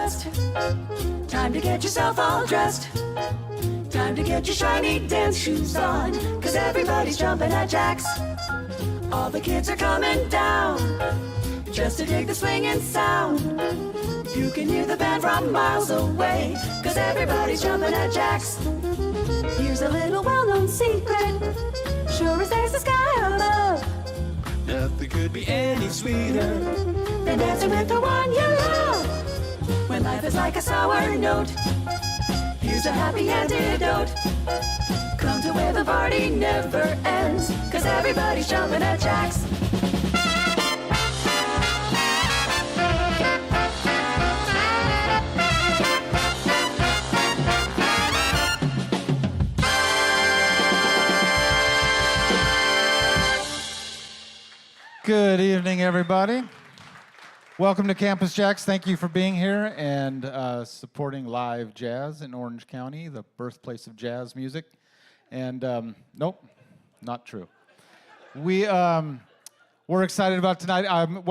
West. Time to get yourself all dressed. Time to get your shiny dance shoes on, 'cause everybody's jumping at Jax. All the kids are coming down just to dig the swinging sound. You can hear the band from miles away, 'cause everybody's jumping at Jax. Here's a little well-known secret, sure as there's the sky above. Nothing could be any sweeter than dancing with the one you love. When life is like a sour note, here's a happy antidote. Come to where the party never ends, 'cause everybody's jumping at Jax. Good evening, everybody. Welcome to Campus Jax. Thank you for being here and supporting live jazz in Orange County, the birthplace of jazz music. And nope, not true. We're excited about tonight.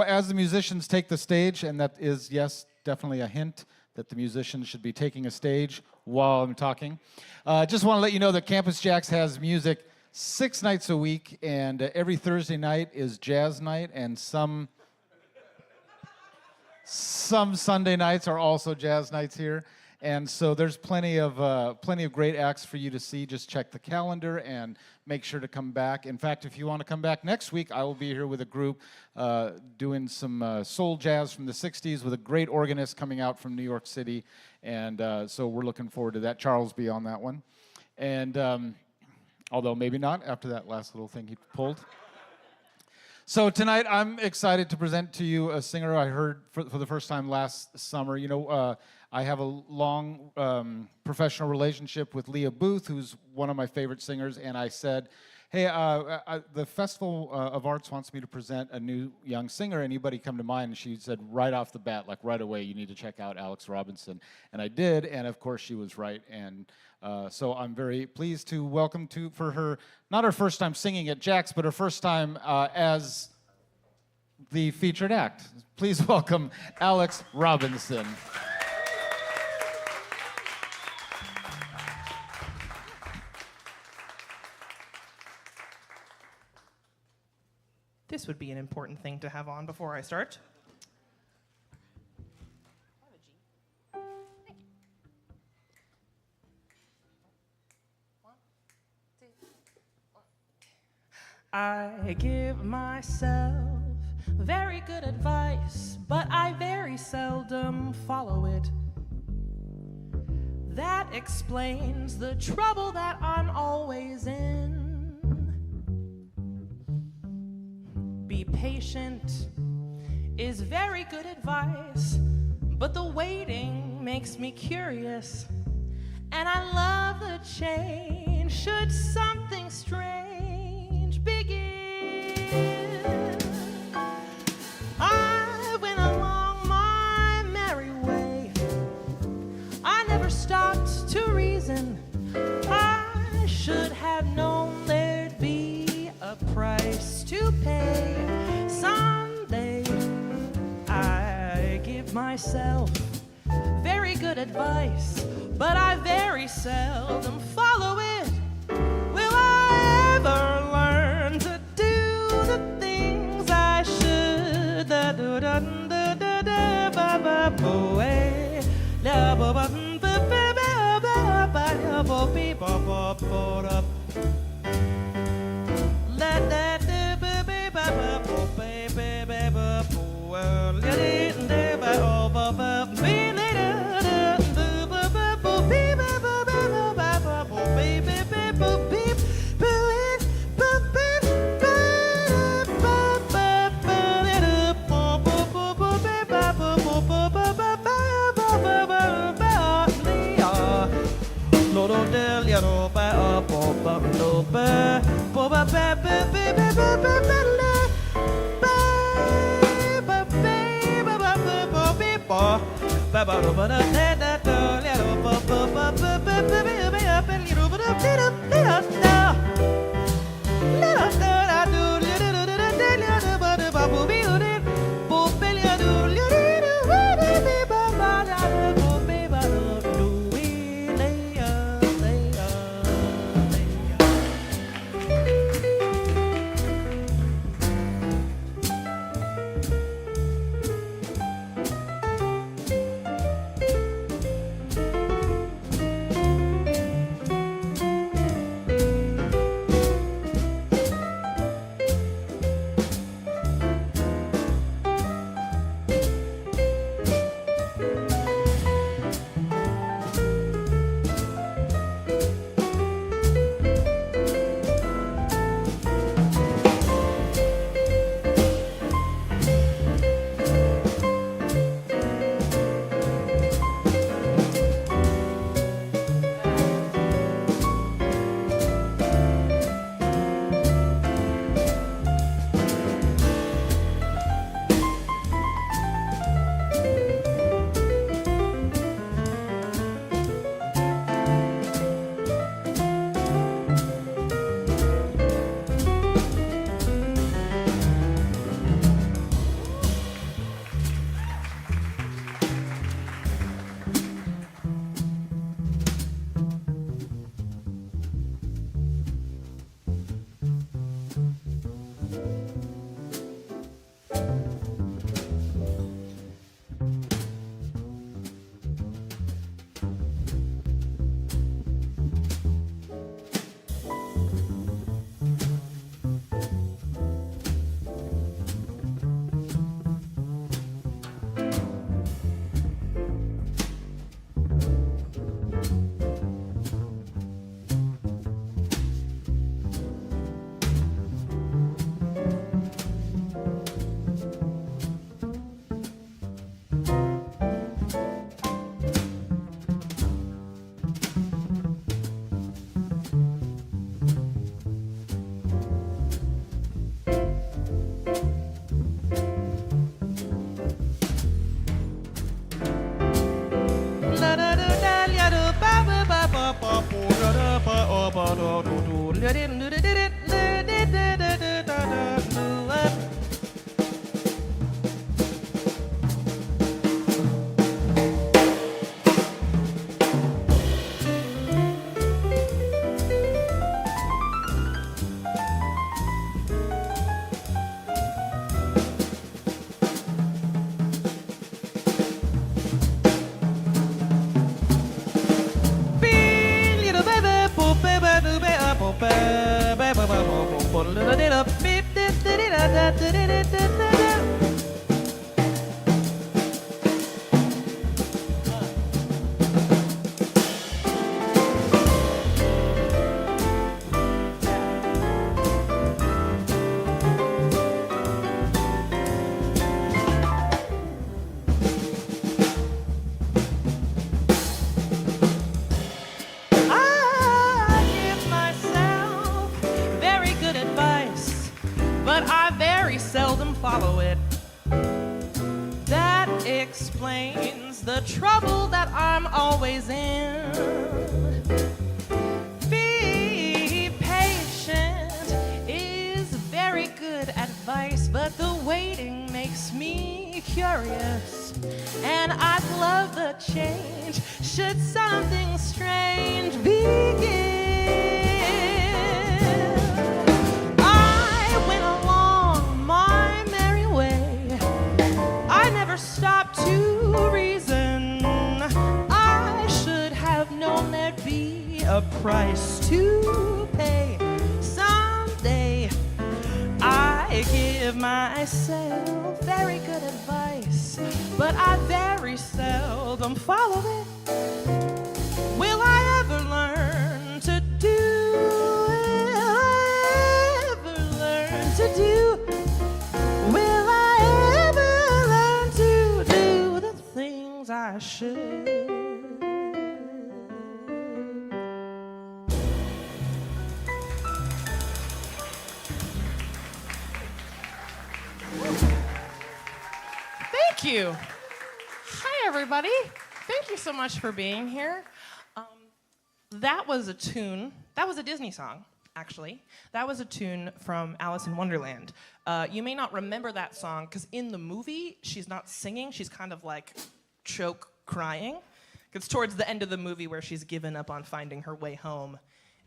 As the musicians take the stage, and that is, yes, definitely a hint that the musicians should be taking a stage while I'm talking. Just want to let you know that Campus Jax has music 6 nights a week, and every Thursday night is jazz night, and some Sunday nights are also jazz nights here. And so there's plenty of great acts for you to see. Just check the calendar and make sure to come back. In fact, if you want to come back next week, I will be here with a group doing some soul jazz from the 60s with a great organist coming out from New York City. And so we're looking forward to that. Charles will be on that one. And although maybe not after that last little thing he pulled. So tonight I'm excited to present to you a singer I heard for the first time last summer. You know, I have a long professional relationship with Leah Booth, who's one of my favorite singers, and I said, hey, the Festival of Arts wants me to present a new young singer. Anybody come to mind? And she said right off the bat, like right away, you need to check out Alex Robinson. And I did, and of course she was right. And so I'm very pleased to welcome for her, not her first time singing at Jax, but her first time as the featured act. Please welcome Alex Robinson. This would be an important thing to have on before I start. I give myself very good advice, but I very seldom follow it. That explains the trouble that I'm always in. Be patient is very good advice, but the waiting makes me curious. And I love the change should something strange begin. I went along my merry way. I never stopped to reason. I should have known there'd be a price to pay. Someday I give myself very good advice, but I very seldom follow it. Will I ever learn to do the things I should? I give myself very good advice, but I very seldom follow it. That explains the trouble that I'm always in. Be patient is very good advice, but the waiting makes me curious. And I'd love the change should something strange begin. I went along my merry way. I never stopped to reason. I should have known there'd be a price to pay someday. I give myself very good advice, but I very seldom follow it. Will I ever learn to do? Will I ever learn to do? Will I ever learn to do the things I should? Thank you. Hi, everybody. Thank you so much for being here. That was a tune. That was a Disney song, actually. That was a tune from Alice in Wonderland. You may not remember that song because in the movie, she's not singing. She's kind of like choke crying. It's towards the end of the movie where she's given up on finding her way home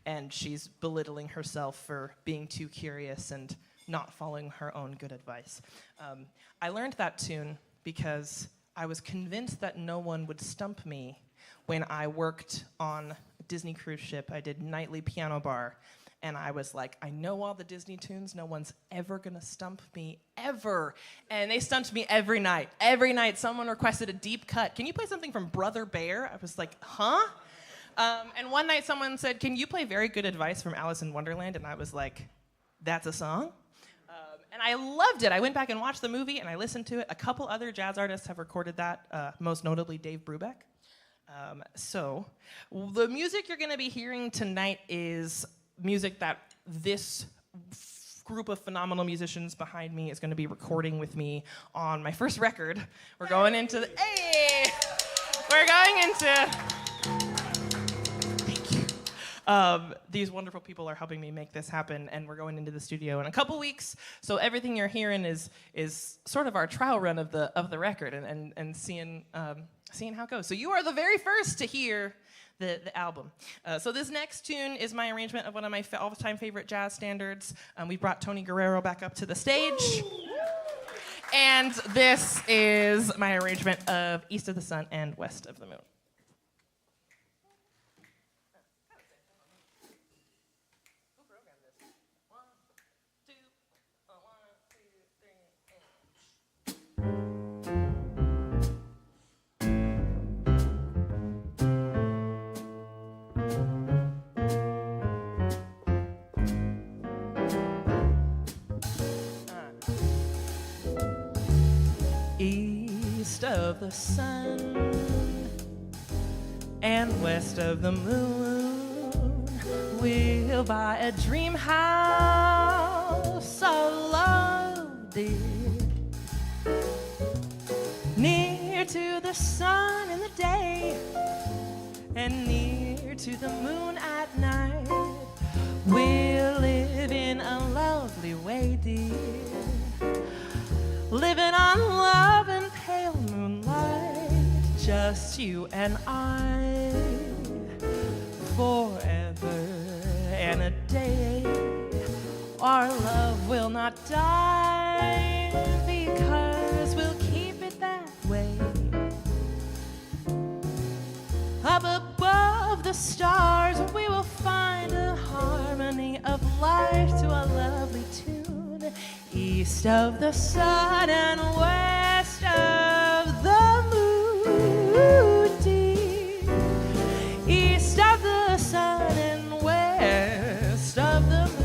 and she's belittling herself for being too curious and not following her own good advice. I learned that tune because I was convinced that no one would stump me when I worked on a Disney cruise ship. I did nightly piano bar, and I was like, I know all the Disney tunes, no one's ever gonna stump me, ever. And they stumped me every night. Every night someone requested a deep cut. Can you play something from Brother Bear? I was like, huh? And one night someone said, can you play Very Good Advice from Alice in Wonderland? And I was like, that's a song? And I loved it. I went back and watched the movie, and I listened to it. A couple other jazz artists have recorded that, most notably Dave Brubeck. So the music you're going to be hearing tonight is music that this group of phenomenal musicians behind me is going to be recording with me on my first record. We're going into the... Hey! We're going into... These wonderful people are helping me make this happen, and we're going into the studio in a couple weeks. So everything you're hearing is sort of our trial run of the record and seeing how it goes. So you are the very first to hear the album. So this next tune is my arrangement of one of my all-time favorite jazz standards. We brought Tony Guerrero back up to the stage. And this is my arrangement of East of the Sun and West of the Moon. East of the sun and west of the moon, we'll buy a dream house of love, dear, near to the sun in the day and near to the moon at night. We'll live in a lovely way, dear, living on love and pale moonlight, just you and I, forever and a day. Our love will not die, because we'll keep it that way. Up above the stars, we will find a harmony of life to a lovely tune, east of the sun and west of the moon, dear. East of the sun and west of the moon.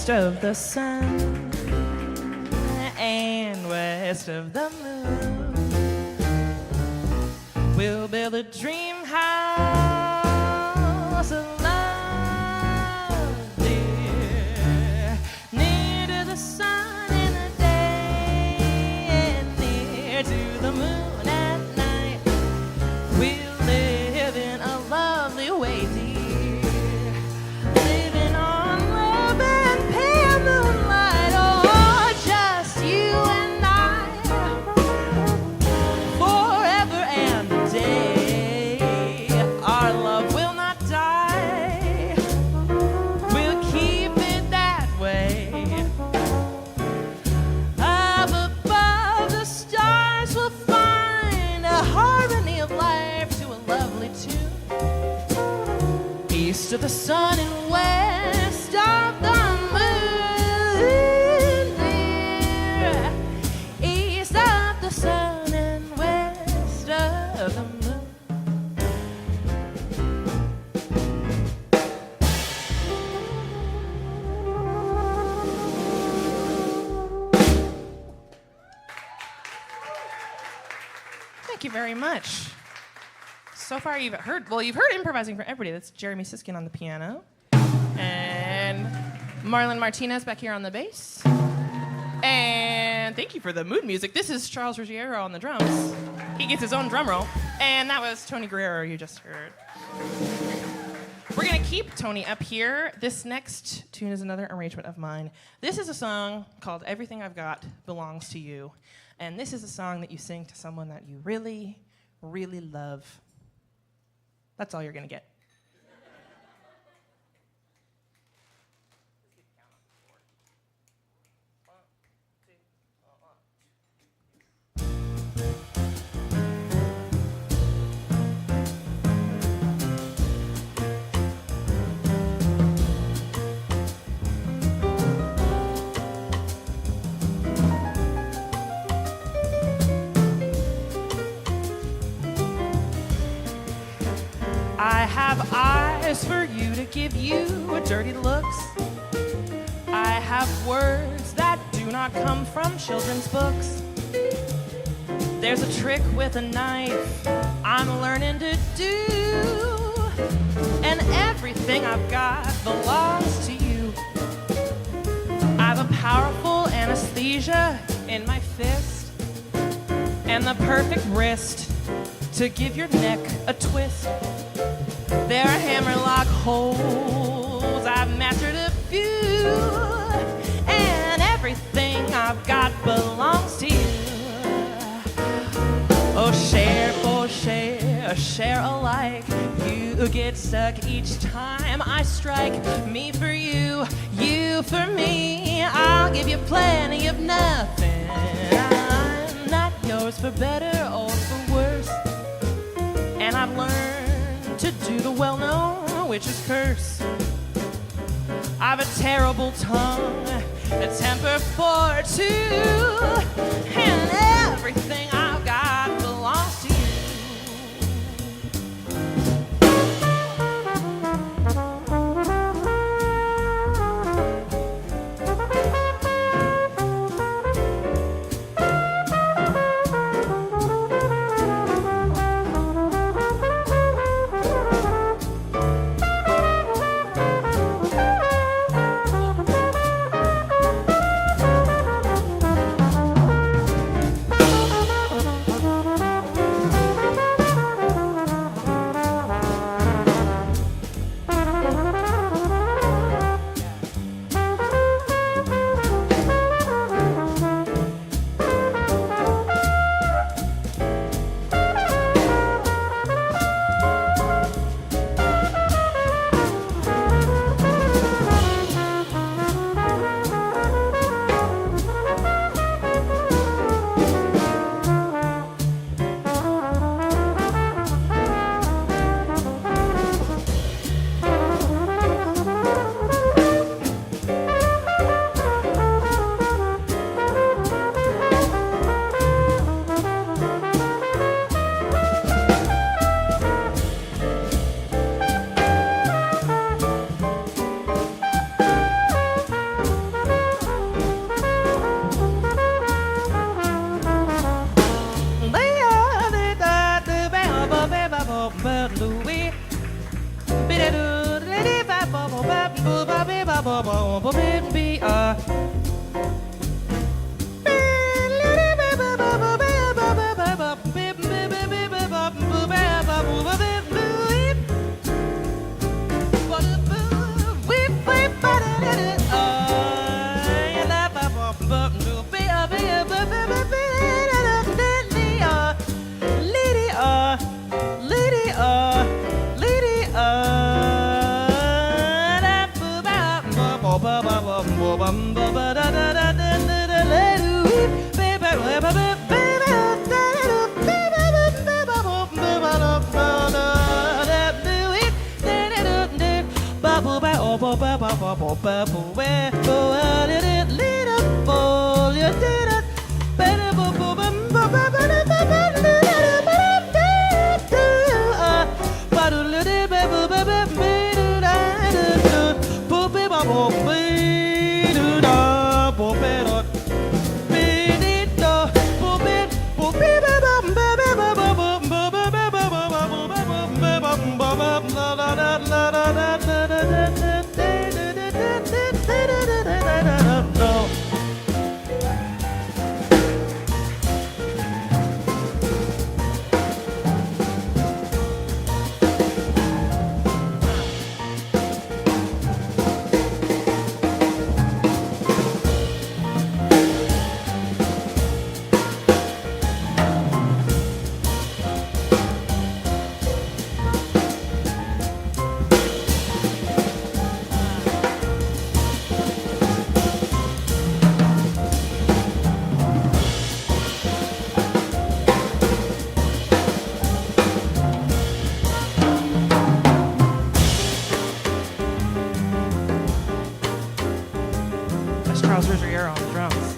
east of the sun and west of the moon. We'll build a dream house of love, dear, near to the sun in the day and near to the moon at night. We'll live in a lovely way, dear, living on love and pale moonlight. Oh, just you and I, of the sun and west of the moon, dear. East of the sun and west of the moon. Thank you very much. So far you've heard improvising from everybody. That's Jeremy Siskind on the piano. And Marlon Martinez back here on the bass. And thank you for the mood music. This is Charles Ruggiero on the drums. He gets his own drum roll. And that was Tony Guerrero you just heard. We're gonna keep Tony up here. This next tune is another arrangement of mine. This is a song called Everything I've Got Belongs to You. And this is a song that you sing to someone that you really, really love. That's all you're gonna get. I have eyes for you to give you dirty looks. I have words that do not come from children's books. There's a trick with a knife I'm learning to do, and everything I've got belongs to you. I have a powerful anesthesia in my fist, and the perfect wrist to give your neck a twist. There are hammerlock holes, I've mastered a few, and everything I've got belongs to you. Oh, share alike. You get stuck each time I strike. Me for you, you for me. I'll give you plenty of nothing. I'm not yours for better or for worse, and I've learned to do the well-known witch's curse. I've a terrible tongue, a temper for two, and everything I've got belongs to you. Ruggiero on the drums.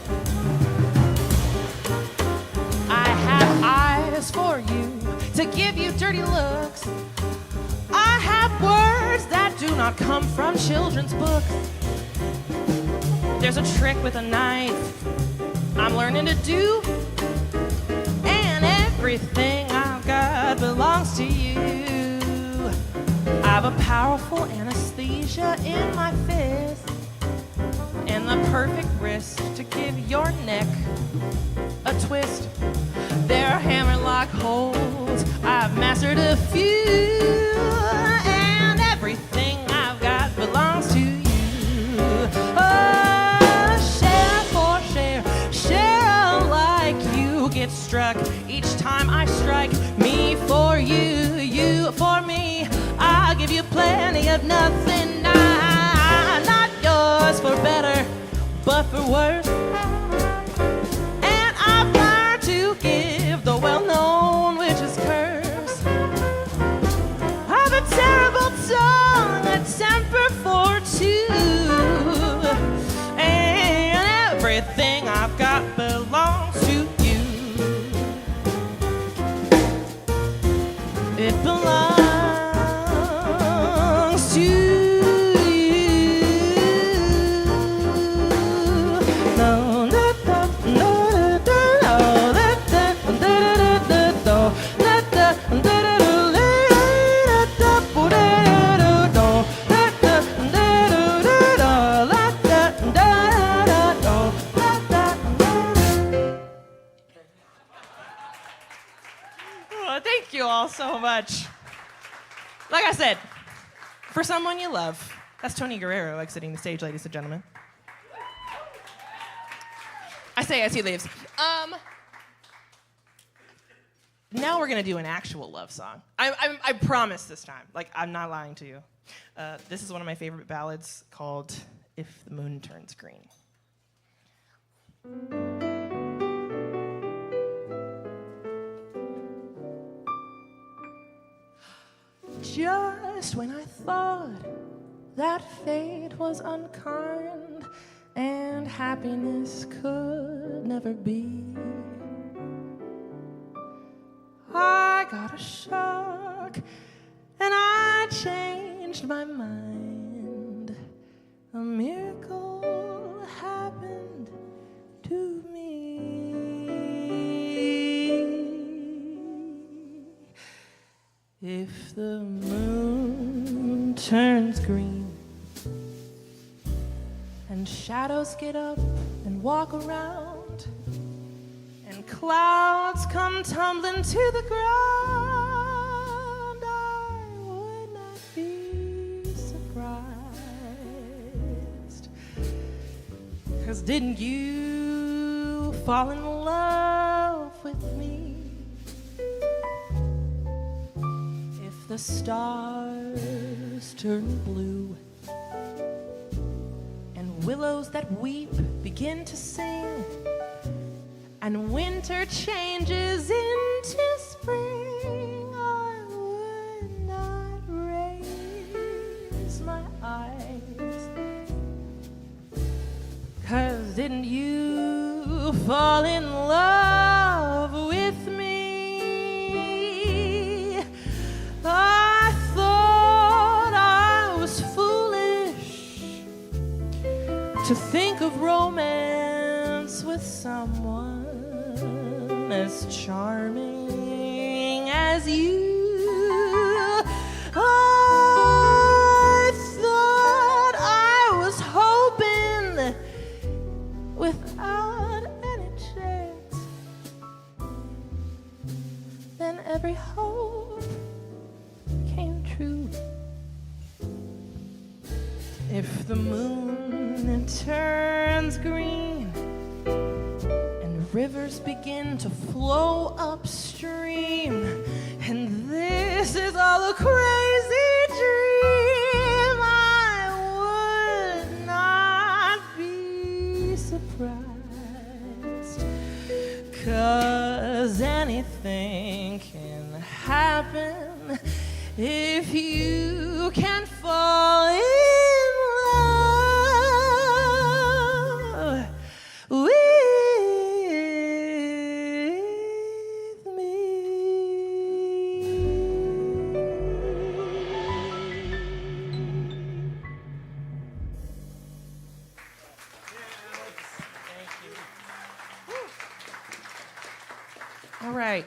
I have eyes for you to give you dirty looks. I have words that do not come from children's books. There's a trick with a knife I'm learning to do, and everything I've got belongs to you. I have a powerful anesthesia in my fist and the perfect wrist to give your neck a twist. There are hammerlock holds, I've mastered a few, and everything I've got belongs to you. Oh, share for share, share like you get struck each time I strike. Me for you, you for me. I'll give you plenty of nothing, not yours for better, but for worse. And I've learned to give the well-known witch's curse. I've a terrible tongue, a temper for two, and everything I've got belongs to you. It belongs to you. Thank you all so much. Like I said, for someone you love, that's Tony Guerrero exiting the stage, ladies and gentlemen. I say as he leaves. Now we're gonna do an actual love song. I promise this time. Like, I'm not lying to you. This is one of my favorite ballads called "If the Moon Turns Green." Just when I thought that fate was unkind and happiness could never be, I got a shock and I changed my mind. A miracle happened to me. If the moon turns green and shadows get up and walk around and clouds come tumbling to the ground, I would not be surprised. 'Cause didn't you fall in love with me? The stars turn blue and willows that weep begin to sing, and winter changes into spring, I would not raise my eyes didn't you fall in love with me? I thought I was foolish to think of romance with someone as charming as you. I thought I was hoping without any chance. Then every hope came true. If the moon turns green and rivers begin to flow upstream, and this is all a crazy dream, I would not be surprised, 'cause anything can happen if you can fall in love with me. All right.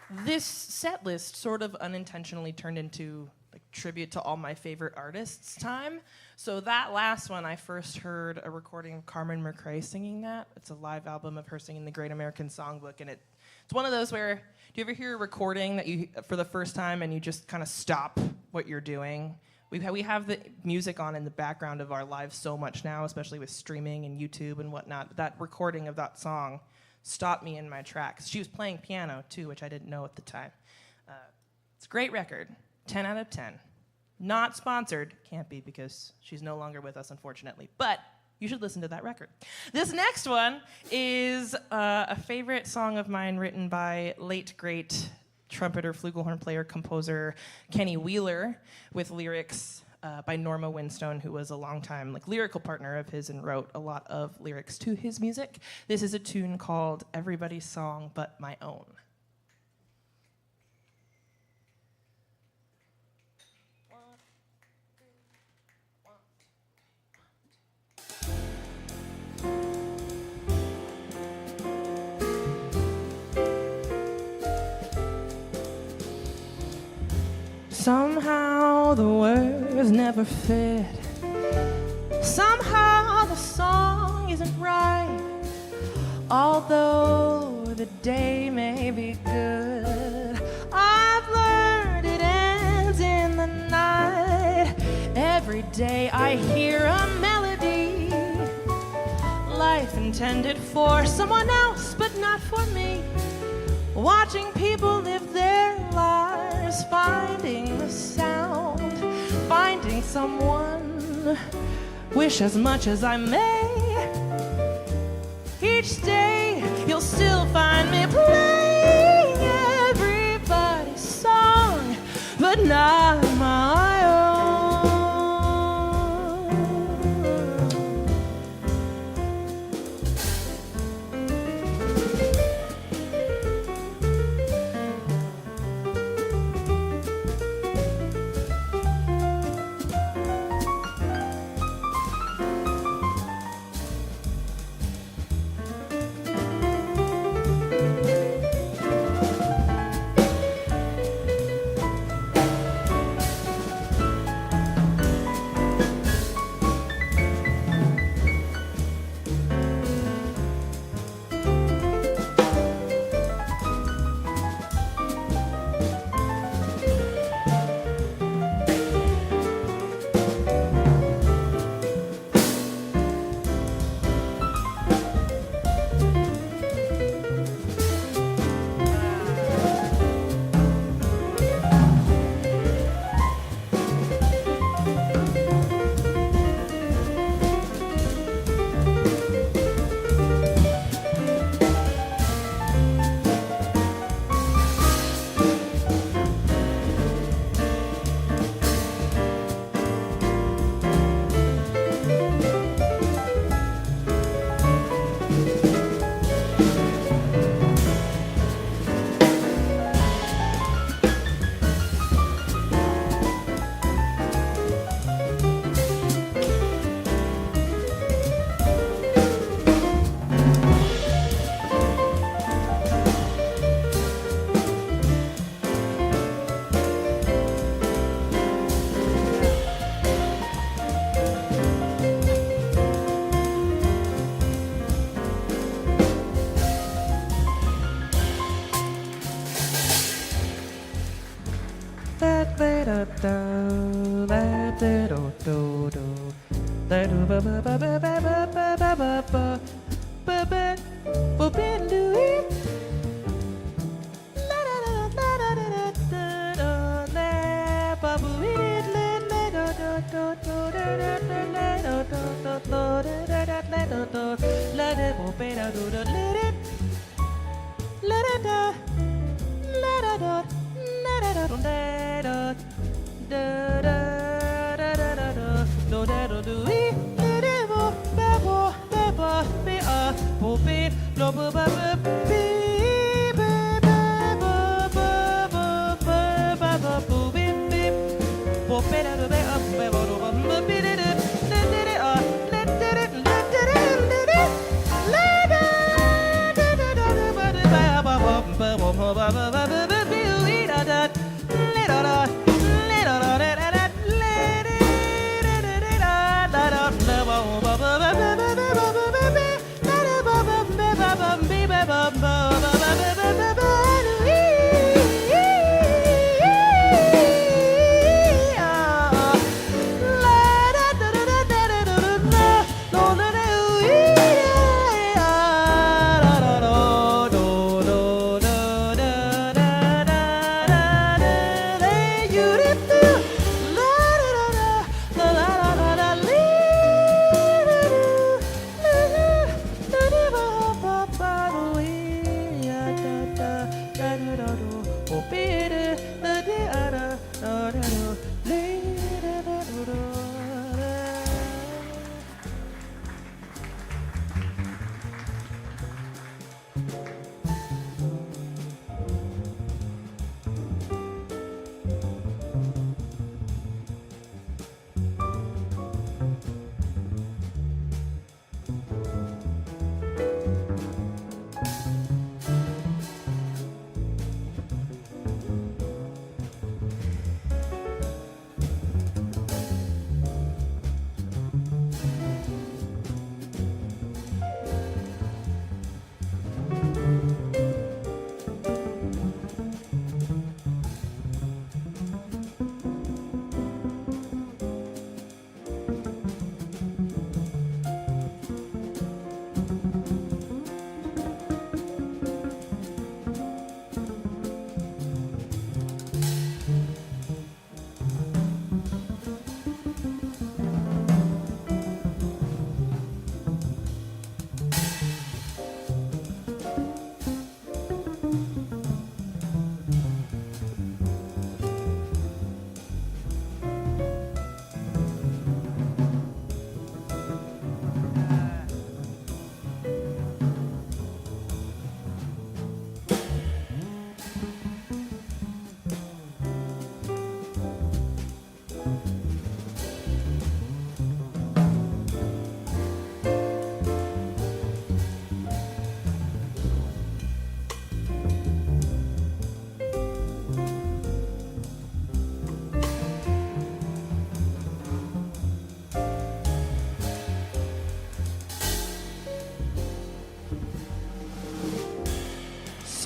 This set list sort of unintentionally turned into like tribute to all my favorite artists time. So that last one, I first heard a recording of Carmen McRae singing that. It's a live album of her singing the Great American Songbook, and it's one of those where, do you ever hear a recording that you for the first time and you just kind of stop what you're doing? We have the music on in the background of our lives so much now, especially with streaming and YouTube and whatnot. That recording of that song stopped me in my tracks. She was playing piano too, which I didn't know at the time. It's a great record, 10 out of 10. Not sponsored, can't be because she's no longer with us, unfortunately, but you should listen to that record. This next one is a favorite song of mine written by late, great trumpeter, flugelhorn player, composer Kenny Wheeler, with lyrics by Norma Winstone, who was a longtime lyrical partner of his and wrote a lot of lyrics to his music. This is a tune called Everybody's Song But My Own. Somehow the words never fit. Somehow the song isn't right. Although the day may be good, I've learned it ends in the night. Every day I hear a melody, life intended for someone else but not for me. Watching people live their lives, finding the sound, finding someone, wish as much as I may. Each day you'll still find me playing everybody's song, but not my own.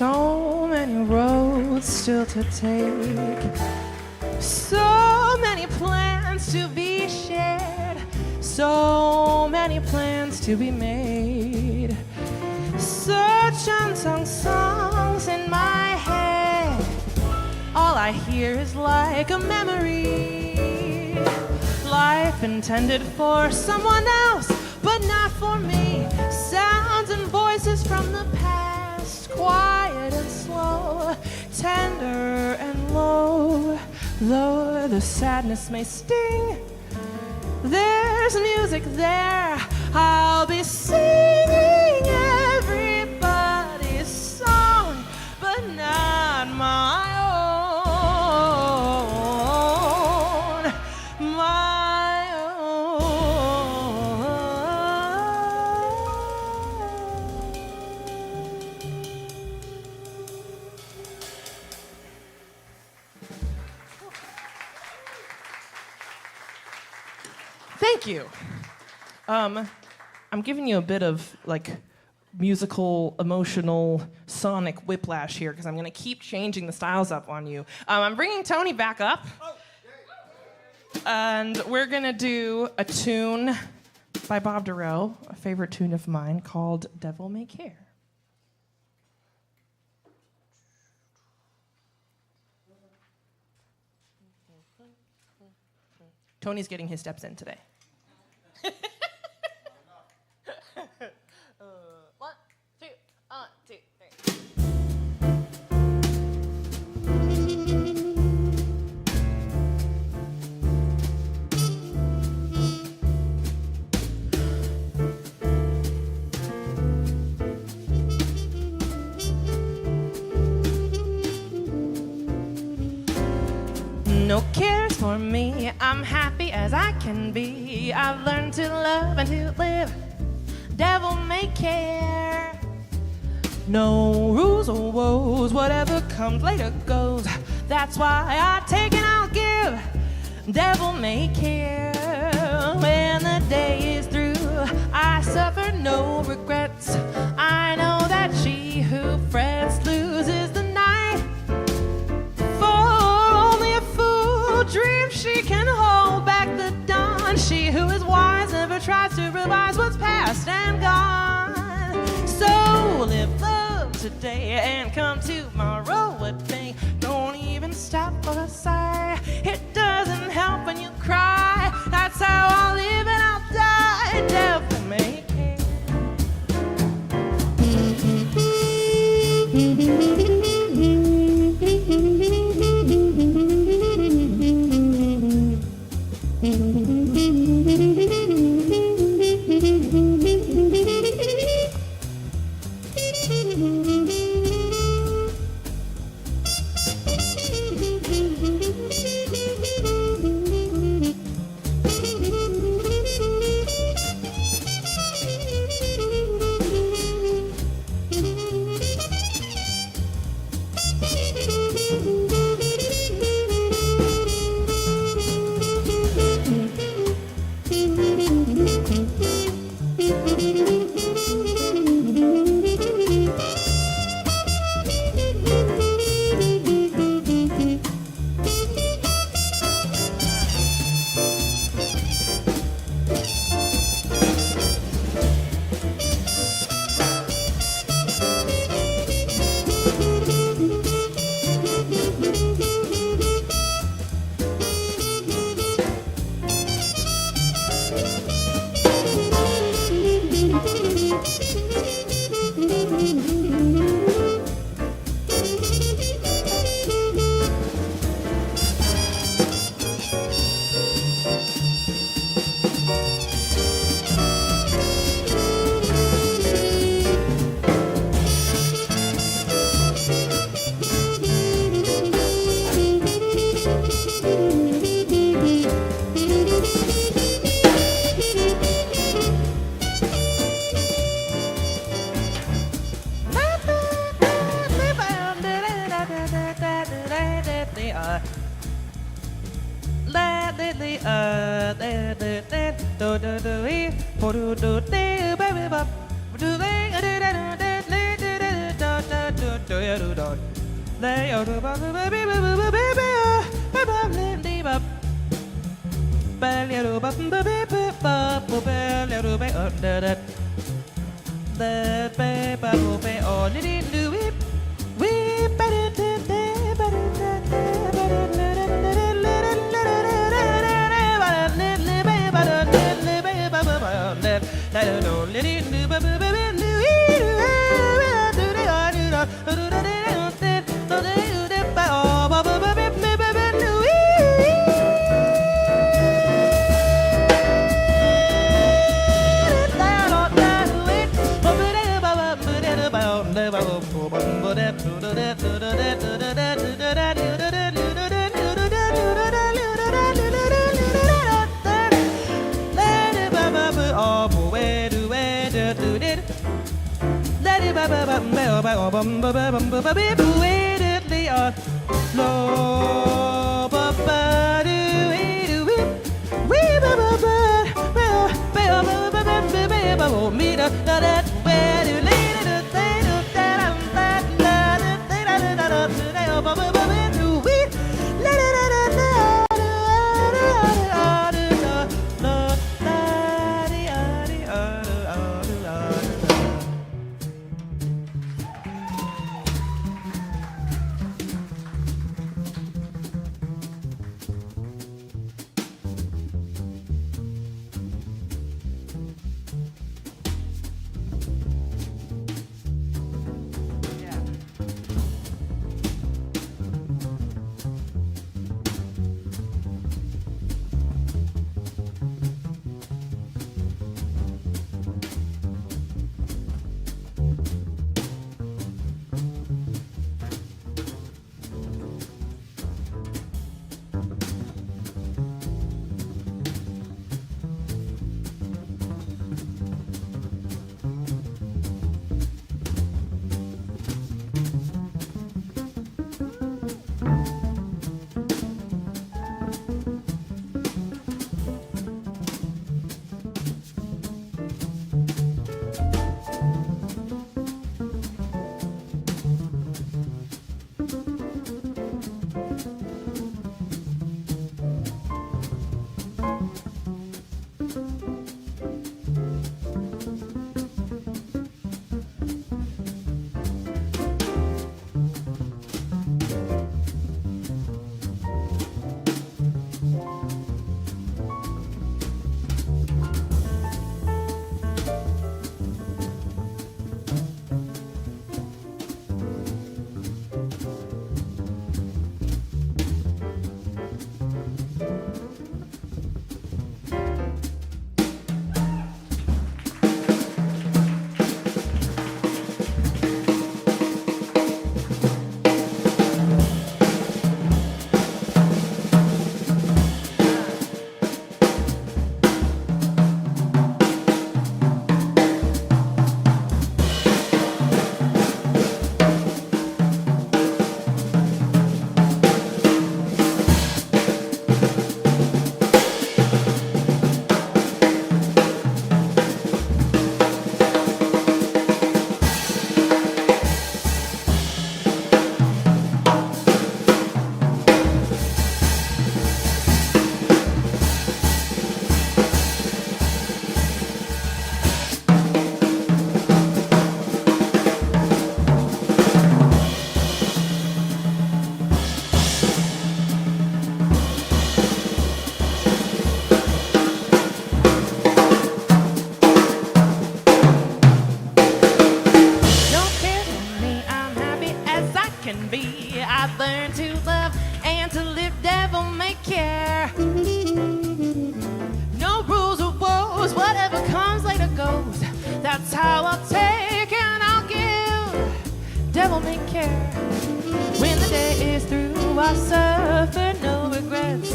So many roads still to take, so many plans to be shared, so many plans to be made. Such unsung songs in my head, all I hear is like a memory. Life intended for someone else, but not for me. Sounds and voices from the past, quiet and slow, tender and low. Though the sadness may sting, there's music there. I'll be singing everybody's song, but not my own. My own. Thank you. I'm giving you a bit of like musical, emotional, sonic whiplash here because I'm going to keep changing the styles up on you. I'm bringing Tony back up, and we're going to do a tune by Bob Durrell, a favorite tune of mine called Devil May Care. Tony's getting his steps in today. One, two, three. No cares for me, I'm happy as I can be. I've learned to love and to live. Devil may care. No rules or woes, whatever comes later goes. That's why I take and I'll give. Devil may care. When the day is through, I suffer no regrets. I know that she who frets loses the night. Dream she can hold back the dawn. She who is wise never tries to revise what's past and gone. So live love today and come tomorrow with me. Don't even stop for a sigh. It doesn't help when you cry. That's how I'll live and I'll die. Devil may care. That's how I'll take and I'll give. Devil may care. When the day is through, I suffer no regrets.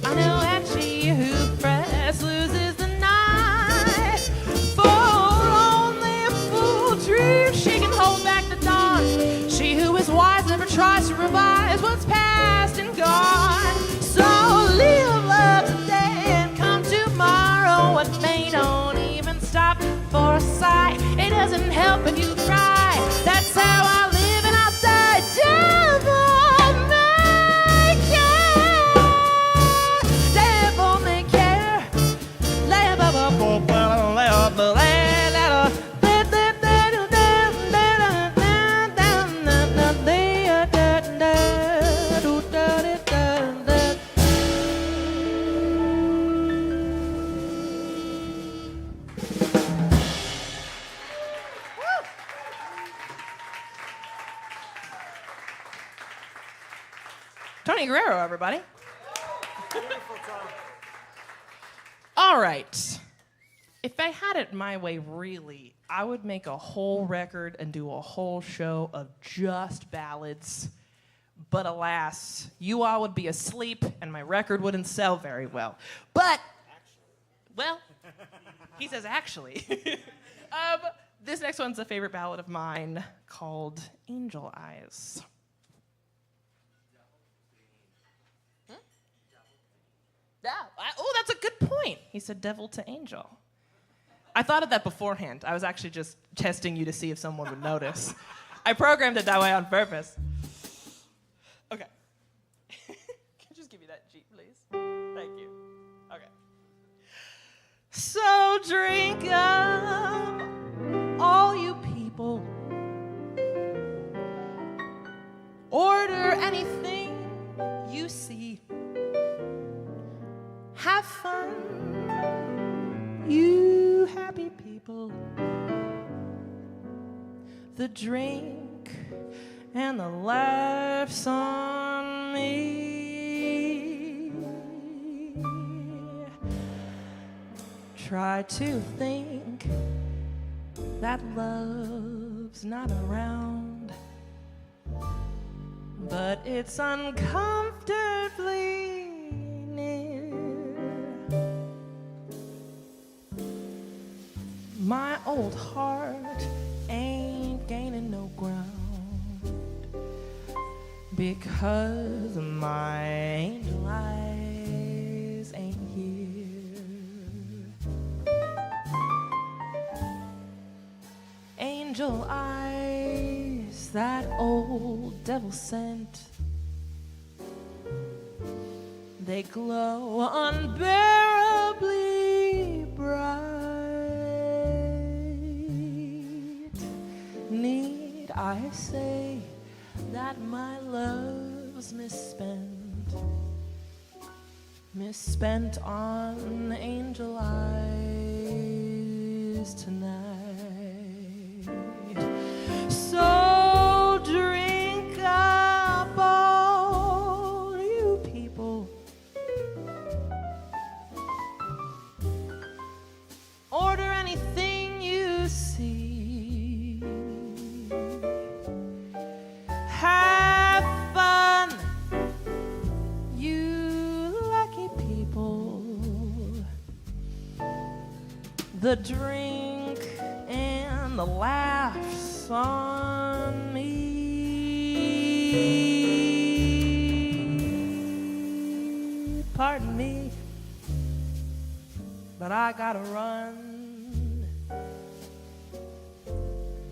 I know that she who frets loses the night. For only a fool dreams she can hold back the dawn. She who is wise never tries to revise what's past and gone. So live love today and come tomorrow. What may don't even stop for a sigh. It doesn't help if you try. That's how I live and I'll die. Devil may care. Devil may care. Tony Guerrero, everybody. All right. If I had it my way, really, I would make a whole record and do a whole show of just ballads. But alas, you all would be asleep and my record wouldn't sell very well. But, well, he says actually. This next one's a favorite ballad of mine called Angel Eyes. Yeah. Oh, that's a good point. He said devil to angel. I thought of that beforehand. I was actually just testing you to see if someone would notice. I programmed it that way on purpose. Okay. Can I just give you that Jeep, please? Thank you. Okay. So drink up, all you people. Order anything you see. Have fun, you happy the drink and the laughs on me. Try to think that love's not around, but it's uncomfortably near. My old heart ain't gaining no ground, because my angel eyes ain't here. Angel eyes that old devil sent, they glow unbearably bright. Need I say that my love's misspent on angel eyes tonight? So drink up, all you people. Order anything you see. Have fun, you lucky people. The drink and the laughs on me. Pardon me, but I gotta run.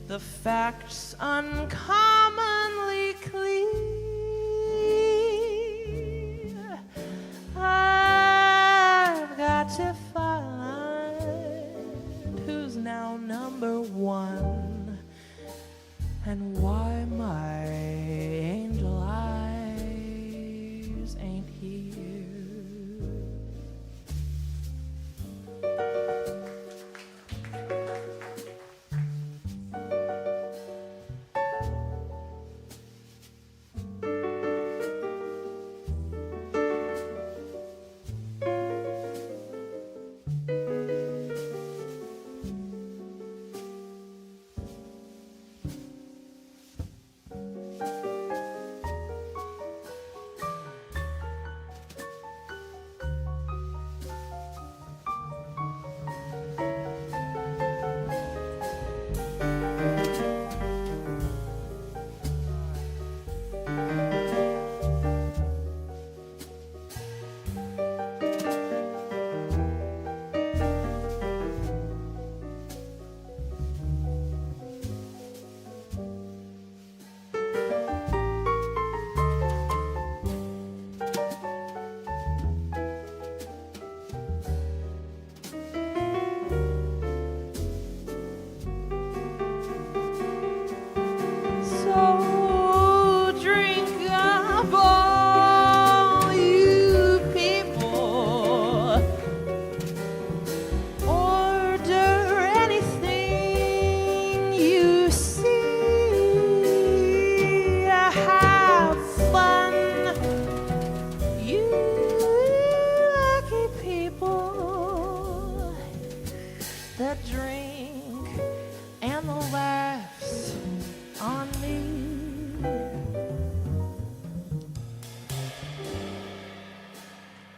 The facts uncommonly clear. I've got to find who's now number one, and why my angel eyes ain't here.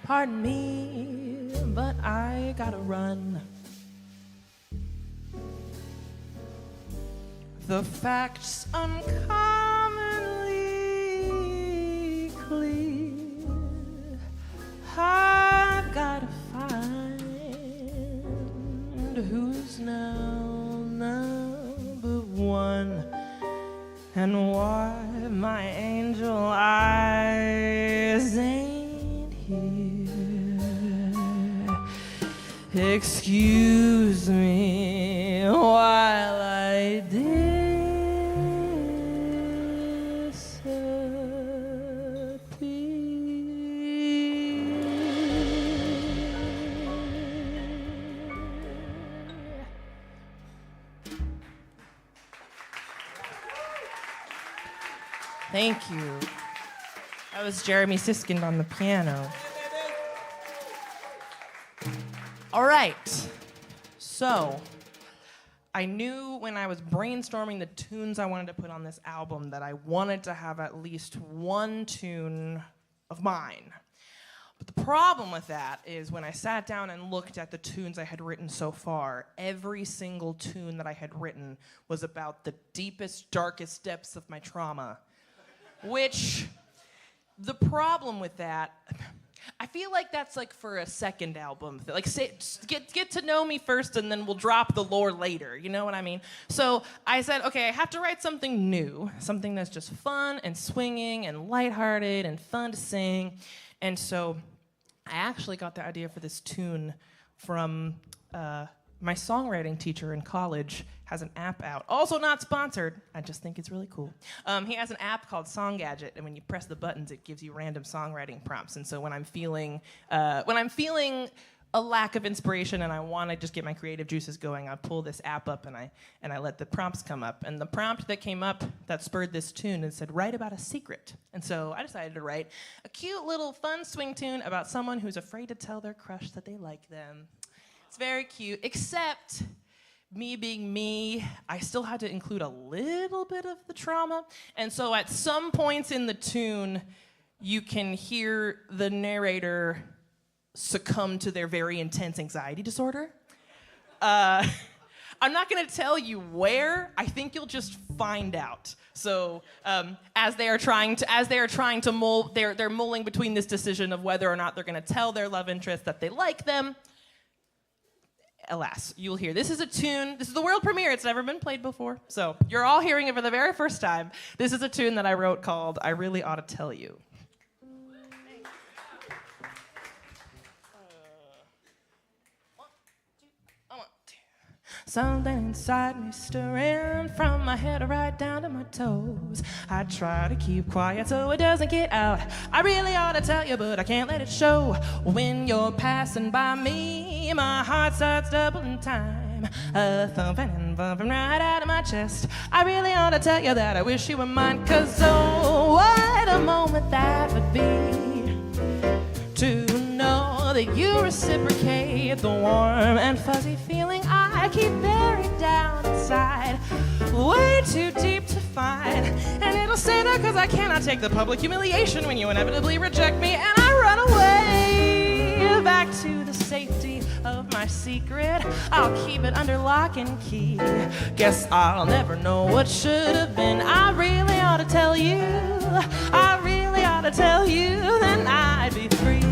Pardon me, but I gotta run. The facts uncommonly clear. I've gotta find who's now number one, and why my angel eyes ain't here. Excuse me while I disappear. Thank you. That was Jeremy Siskind on the piano. All right. So, I knew when I was brainstorming the tunes I wanted to put on this album that I wanted to have at least one tune of mine. But the problem with that is when I sat down and looked at the tunes I had written so far, every single tune that I had written was about the deepest, darkest depths of my trauma. Which, the problem with that, I feel like that's like for a second album. Like, say, get to know me first and then we'll drop the lore later, you know what I mean? So I said, okay, I have to write something new, something that's just fun and swinging and lighthearted and fun to sing. And so I actually got the idea for this tune from my songwriting teacher in college. Has an app out, also not sponsored. I just think it's really cool. He has an app called Song Gadget, and when you press the buttons, it gives you random songwriting prompts. And so when I'm feeling a lack of inspiration and I want to just get my creative juices going, I pull this app up and I let the prompts come up. And the prompt that came up that spurred this tune and said, write about a secret. And so I decided to write a cute little fun swing tune about someone who's afraid to tell their crush that they like them. It's very cute, except me being me, I still had to include a little bit of the trauma. And so at some points in the tune, you can hear the narrator succumb to their very intense anxiety disorder. I'm not gonna tell you where. I think you'll just find out. So as they are trying to mull, they're mulling between this decision of whether or not they're gonna tell their love interest that they like them. Alas, you'll hear. This is a tune. This is the world premiere. It's never been played before. So you're all hearing it for the very first time. This is a tune that I wrote called I Really Ought to Tell You. Something inside me stirring from my head right down to my toes. I try to keep quiet so it doesn't get out. I really ought to tell you, but I can't let it show. When you're passing by me, my heart starts doubling time. Thumping and bumping right out of my chest. I really ought to tell you that I wish you were mine. 'Cause oh, what a moment that would be to know that you reciprocate the warm and fuzzy feeling I keep buried down inside, way too deep to find. And it'll stay there 'cause I cannot take the public humiliation when you inevitably reject me and I run away back to the safety of my secret. I'll keep it under lock and key. Guess I'll never know what should have been. I really ought to tell you. I really ought to tell you, then I'd be free.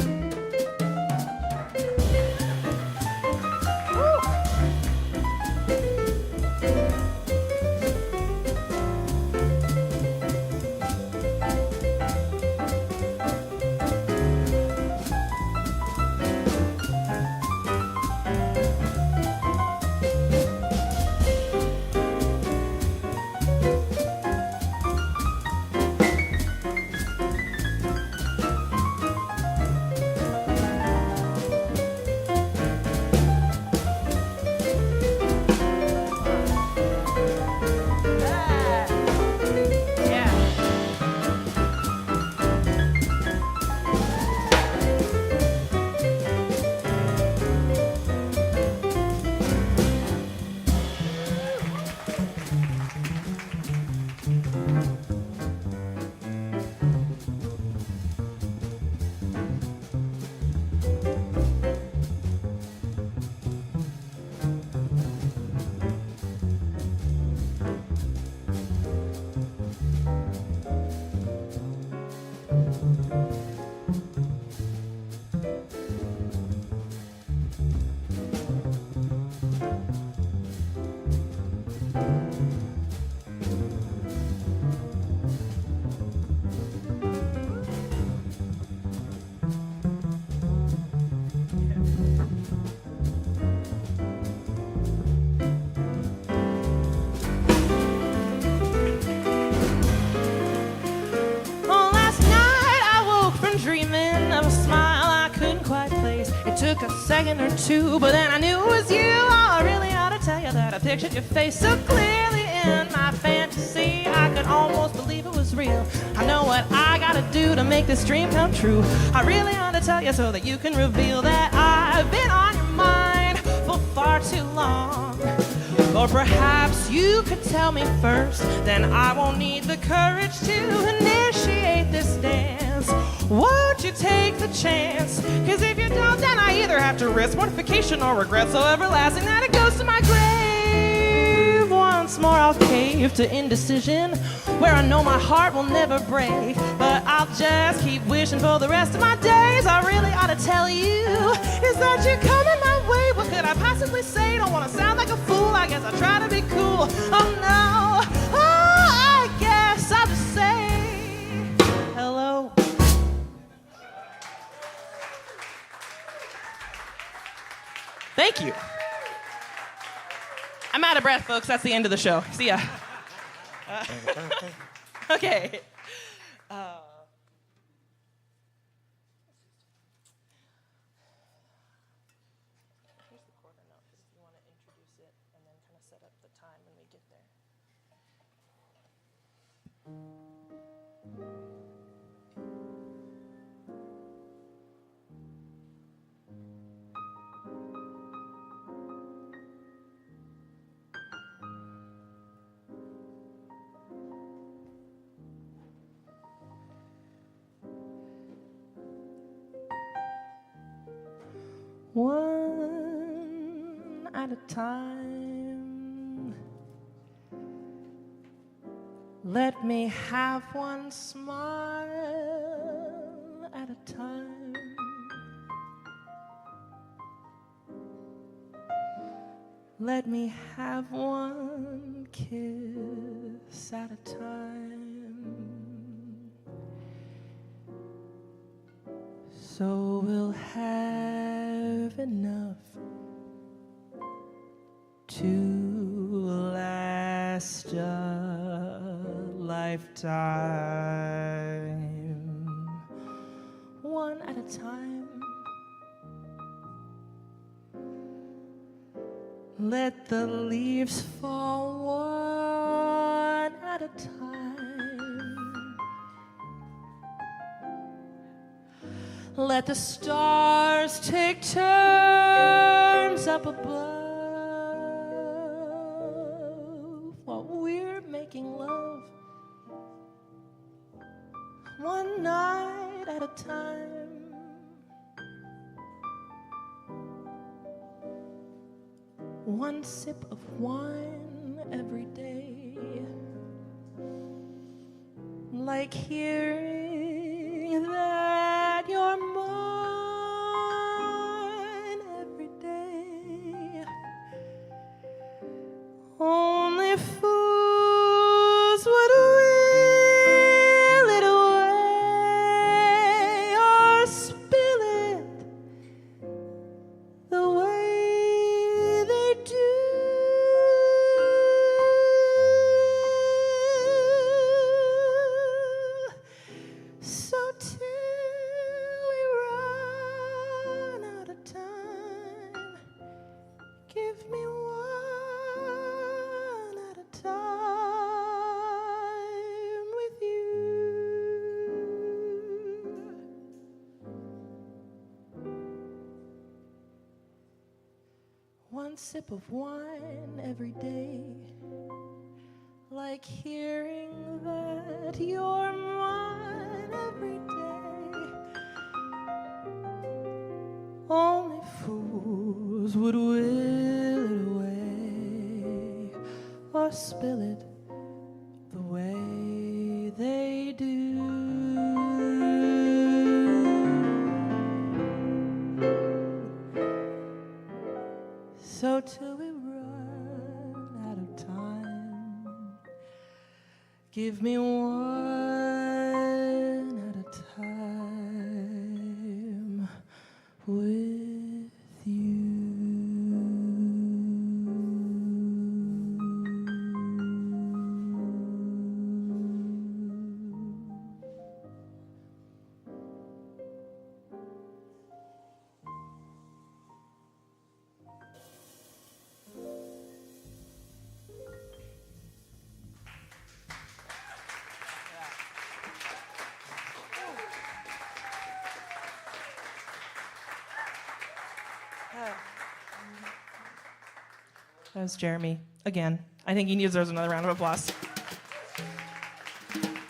Took a second or two, but then I knew it was you. Oh, I really ought to tell you that I pictured your face so clearly in in my fantasy. I could almost believe it was real. I know what I gotta do to make this dream come true. I really ought to tell you so that you can reveal that I've been on your mind for far too long. Or perhaps you could tell me first, then I won't need the courage to initiate this dance. Won't you take the chance? Cause if you don't, then I either have to risk mortification or regret so everlasting that it goes to my grave. Once more I'll cave to indecision, where I know my heart will never break. But I'll just keep wishing for the rest of my days. I really ought to tell you, is that you're coming my way? What could I possibly say? Don't wanna sound like a fool, I guess I'll try to be cool. Oh no, oh, I guess I'll just say hello. Thank you. I'm out of breath, folks. That's the end of the show. See ya. Okay. Here's the quarter note, if you want to introduce it and then kind of set up the time when we get there. One at a time, let me have one smile at a time. Let me have one kiss at a time. So we'll have enough to last a lifetime. One at a time. Let the leaves fall one at a time. Let the stars take turns up above while we're making love one night at a time. One sip of wine every day, like hearing that you're mine every day. Only fools would will it away or spill it the way they do. So till we run out of time, give me one at a time with you. One sip of wine every day, like hearing that you're mine every day. Only fools would will it away or spill it the way they do. So till we run out of time, give me one at a time with you. That was Jeremy again. I think he deserves another round of applause.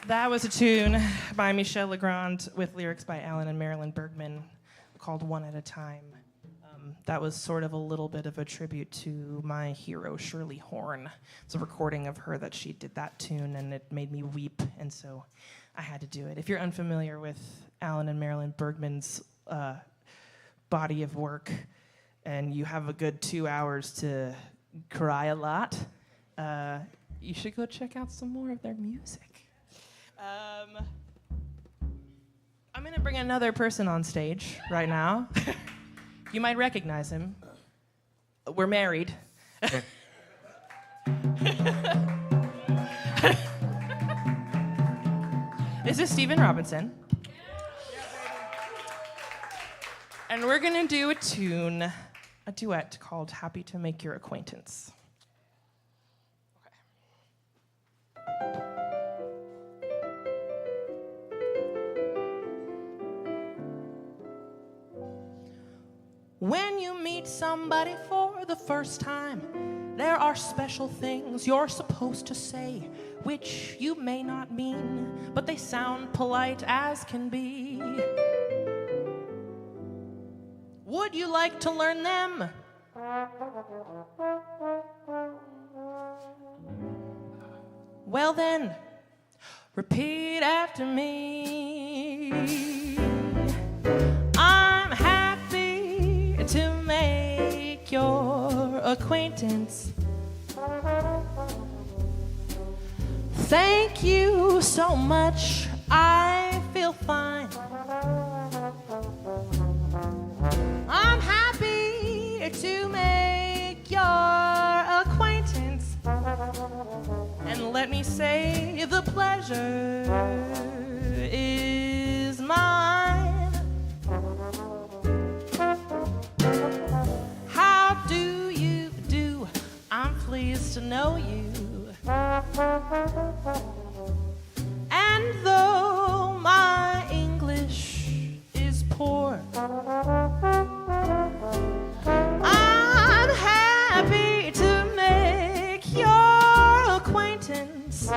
That was a tune by Michel Legrand with lyrics by Alan and Marilyn Bergman called One at a Time. That was sort of a little bit of a tribute to my hero, Shirley Horn. It's a recording of her that she did that tune, and it made me weep, and so I had to do it. If you're unfamiliar with Alan and Marilyn Bergman's body of work, and you have a good 2 hours to cry a lot, you should go check out some more of their music. I'm going to bring another person on stage right now. You might recognize him. We're married. This is Stephen Robinson. And we're going to do a duet called Happy to Make Your Acquaintance. When you meet somebody for the first time, there are special things you're supposed to say, which you may not mean, but they sound polite as can be. Would you like to learn them? Well then, repeat after me. I'm happy to make your acquaintance. Thank you so much, I feel fine. I'm happy to make your acquaintance. And let me say the pleasure is mine. How do you do? I'm pleased to know you. And though my English is poor, I'm happy to make your acquaintance.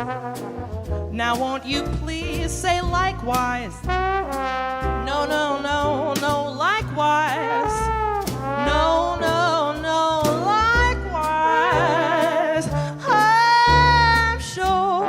Now won't you please say likewise? No, no, no, no, likewise. No, no, no, likewise. I'm sure.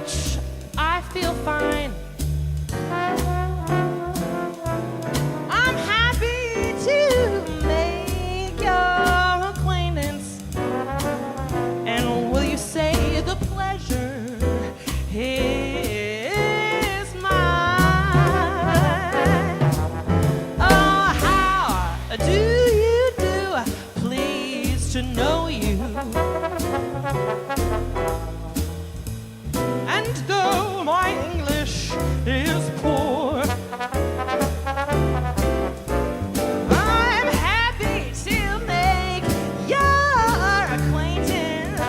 much, I feel fine. I'm happy to make your acquaintance. And will you say the pleasure is mine? Oh, how do you do? Pleased to know you. And though my English is poor, I'm happy to make your acquaintance.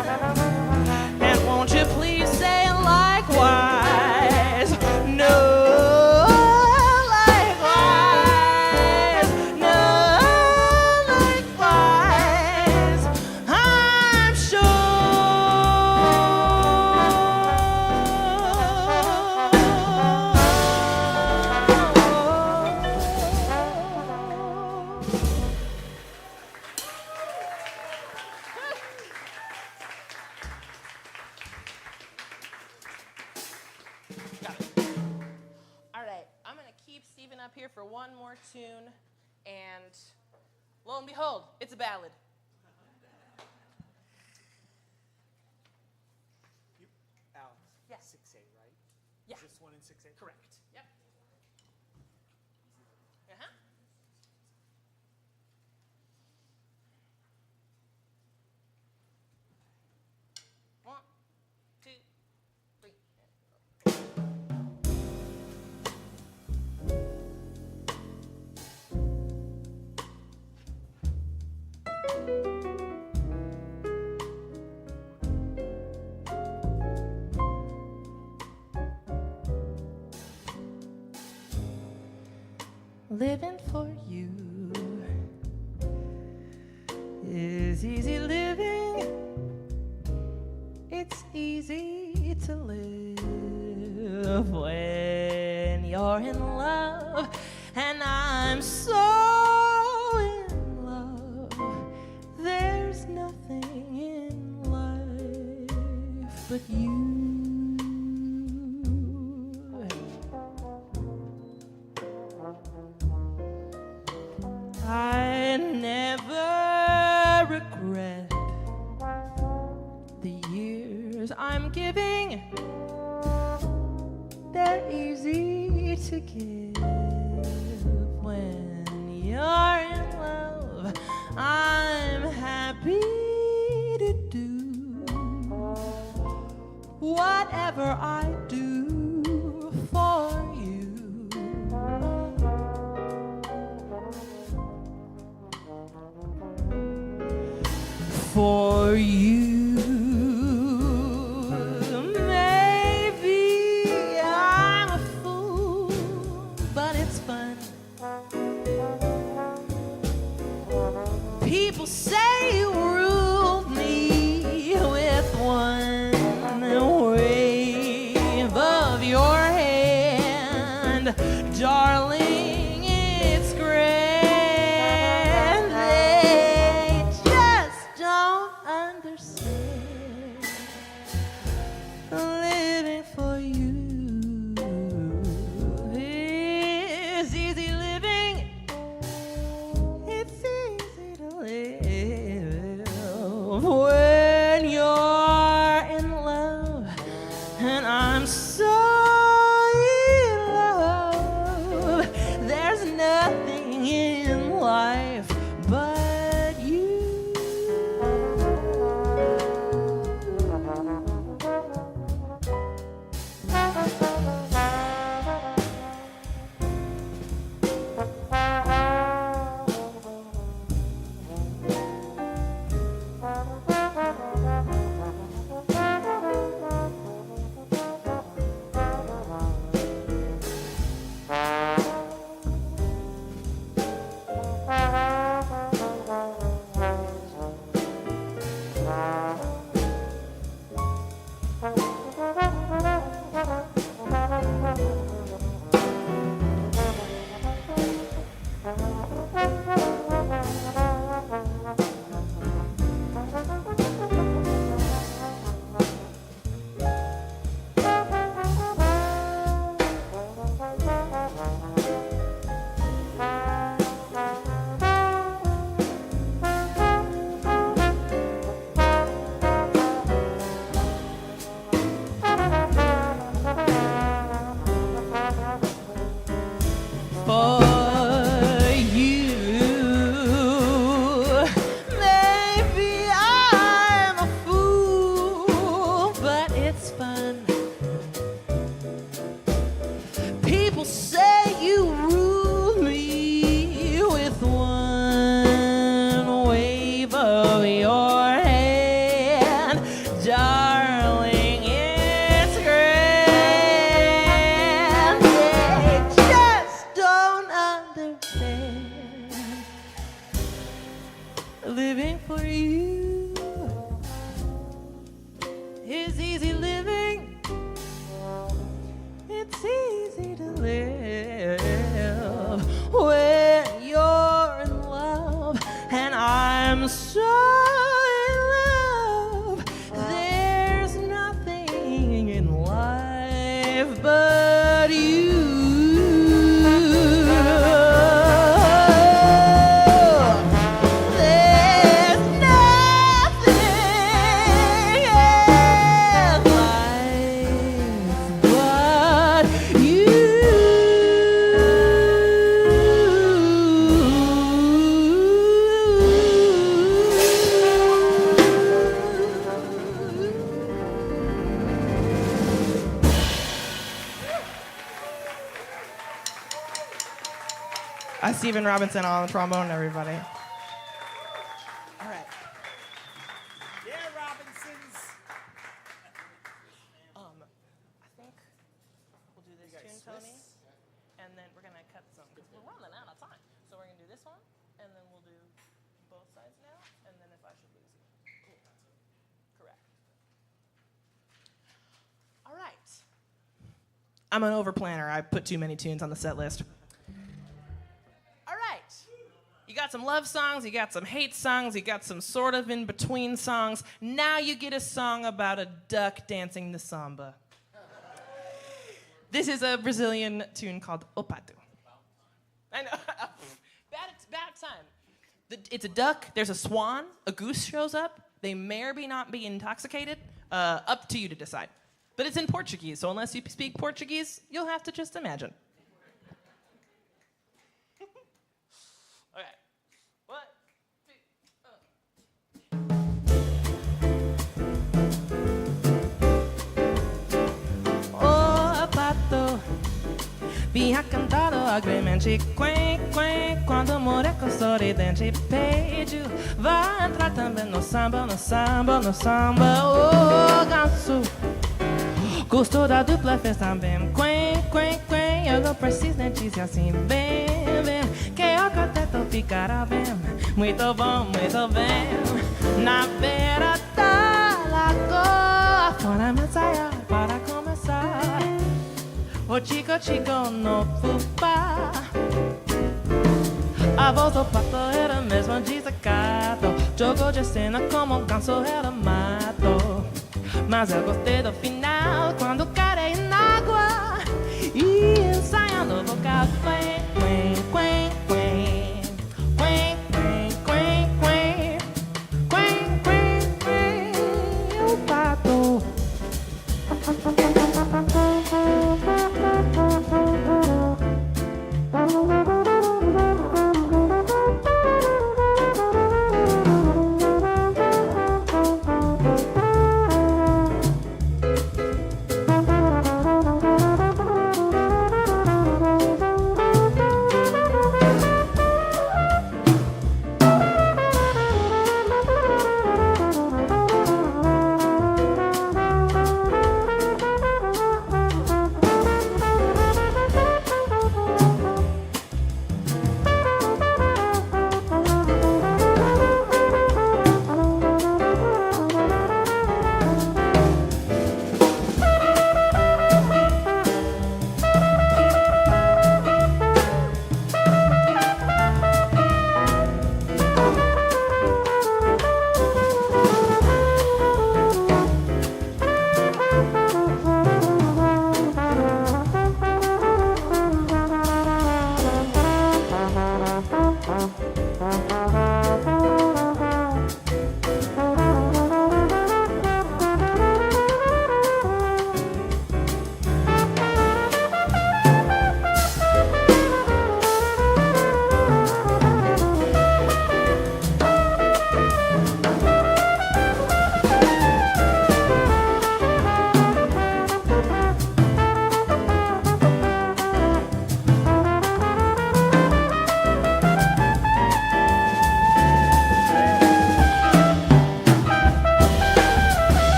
And won't you please say likewise? No. Likewise. No. Likewise. I'm All right, I'm going to keep Steven up here for one more tune, and lo and behold, it's a ballad. Alex. Yes. 6/8, right? Yeah. Just 1 in 6/8. Correct. Yep. Uh-huh. One, two, three. Living for you is easy living. It's easy to live when you're in love, and I'm so in love. There's nothing in life but you. I never regret the years I'm giving. They're easy to give when you're in love. I'm happy to do whatever I do for you. For you, maybe I'm a fool, but it's fun. People say you ruled me with one wave of your hand, darling, it's grand. They just don't understand. Living for you is easy living. It's easy to live when you're in love, and I'm so in love. There's nothing in life but you. for you is easy living. It's easy to live when you're in love, and I'm so in love. There's nothing in life but you. There's nothing in life but Stephen Robinson on the trombone, everybody. All right. Yeah, Robinsons. I think we'll do this tune, Tony, and then we're gonna cut some because we're running out of time. So we're gonna do this one, and then we'll do both sides now, and then if I should lose you. Correct. All right. I'm an overplanner. I put too many tunes on the set list. All right. You got some love songs, you got some hate songs, you got some sort of in-between songs. Now you get a song about a duck dancing the samba. This is a Brazilian tune called O Pato. I know. bad time. It's a duck, there's a swan, a goose shows up. They may or may not be intoxicated. Up to you to decide. But it's in Portuguese, so unless you speak Portuguese, you'll have to just imagine. Okay. 1, 2, O pato vinha cantando alegremente, quen, quen, quando o moleque sorridente pediu, vai entrar também no samba, no samba, no samba. O ganso gostou da dupla, fez também, quen, quen, quen, eu não preciso nem dizer assim, bem, bem, que o quarteto ficará bem, muito bem, na beira da lagoa, fora me ensaiar para começar, o chico chico no fubá, a voz do pato era mesmo desacato, jogou de cena como um ganso era mato, mas eu gostei do final, quando carei na água e ensaiando o vocal, quen, quen, quen, quen, quen, quen, quen, quen, quen, quen, o pato.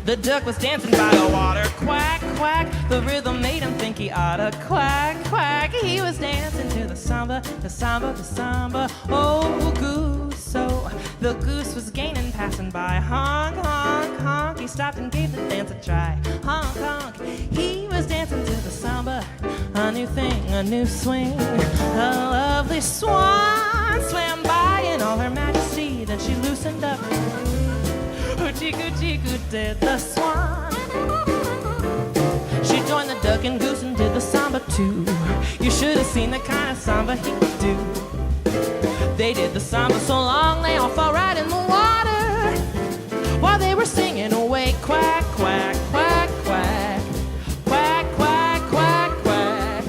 The duck was dancing by the water, quack, quack. The rhythm made him think he he oughta quack, quack. He was dancing to the samba, the samba, the samba. Oh, goose. So the goose was gaining, passing by. Honk, honk, honk. He stopped and gave the dance a try. Honk, honk. He was dancing to the samba. A new thing, a new swing. A lovely swan swam by in all her majesty. Then she loosened up. Chiku, chiku did the swan. She joined the duck and goose and did the samba too. You should have seen the kind of samba he could do. They did the samba so long they all fell right in the water while they were singing away. Quack, quack, quack, quack. Quack, quack, quack, quack.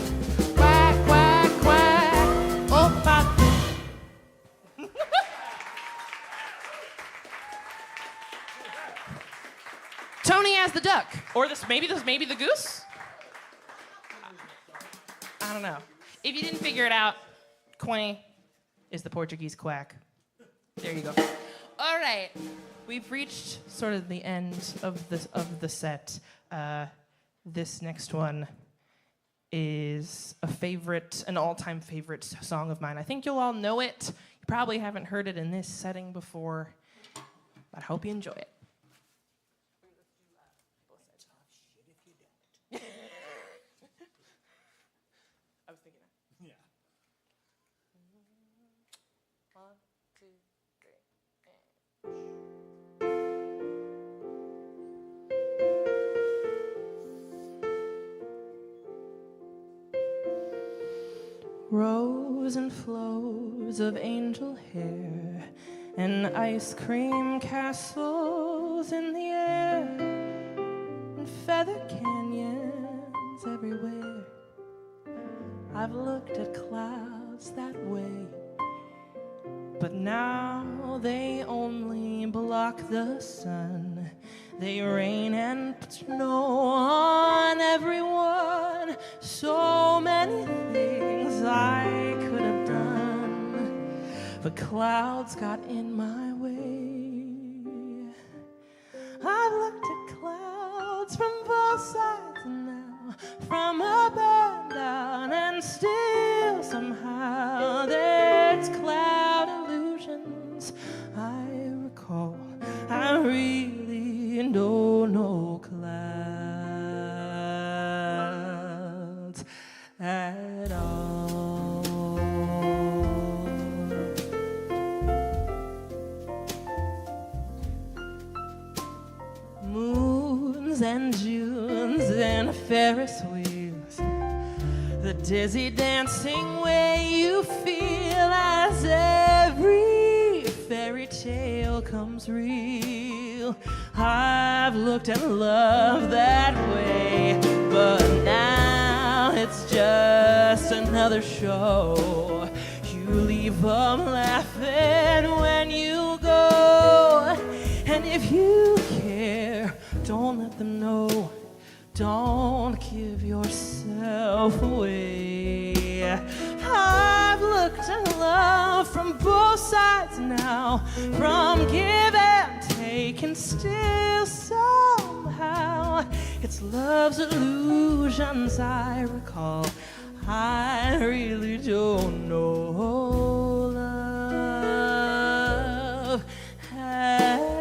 Quack, quack, quack. Oh, pop. Tony as the duck, or maybe the goose. I don't know. If you didn't figure it out, Quay is the Portuguese quack. There you go. All right, we've reached sort of the end of the set. This next one is an all-time favorite song of mine. I think you'll all know it. You probably haven't heard it in this setting before, but I hope you enjoy it. I was thinking that. Yeah. 1, 2, 3. Rows and flows of angel hair and ice cream castles in the air and feather canyons everywhere. I've looked at clouds that way, but now they only block the sun. They rain and snow on everyone. So many things I could have done, but clouds got in my way. I've looked at clouds from both sides now, from up and down, and still somehow there's cloud illusions I recall. I really don't know clouds at all. Moons and Junes and Ferris wheels, the dizzy dancing way you feel as every fairy tale comes real. I've looked at love that way, but now it's just another show. You leave them laughing when you go, and if you care, don't let them know. Don't give yourself away. I've looked at love from both sides now, from give and take, and still somehow it's love's illusions I recall. I really don't know love at all.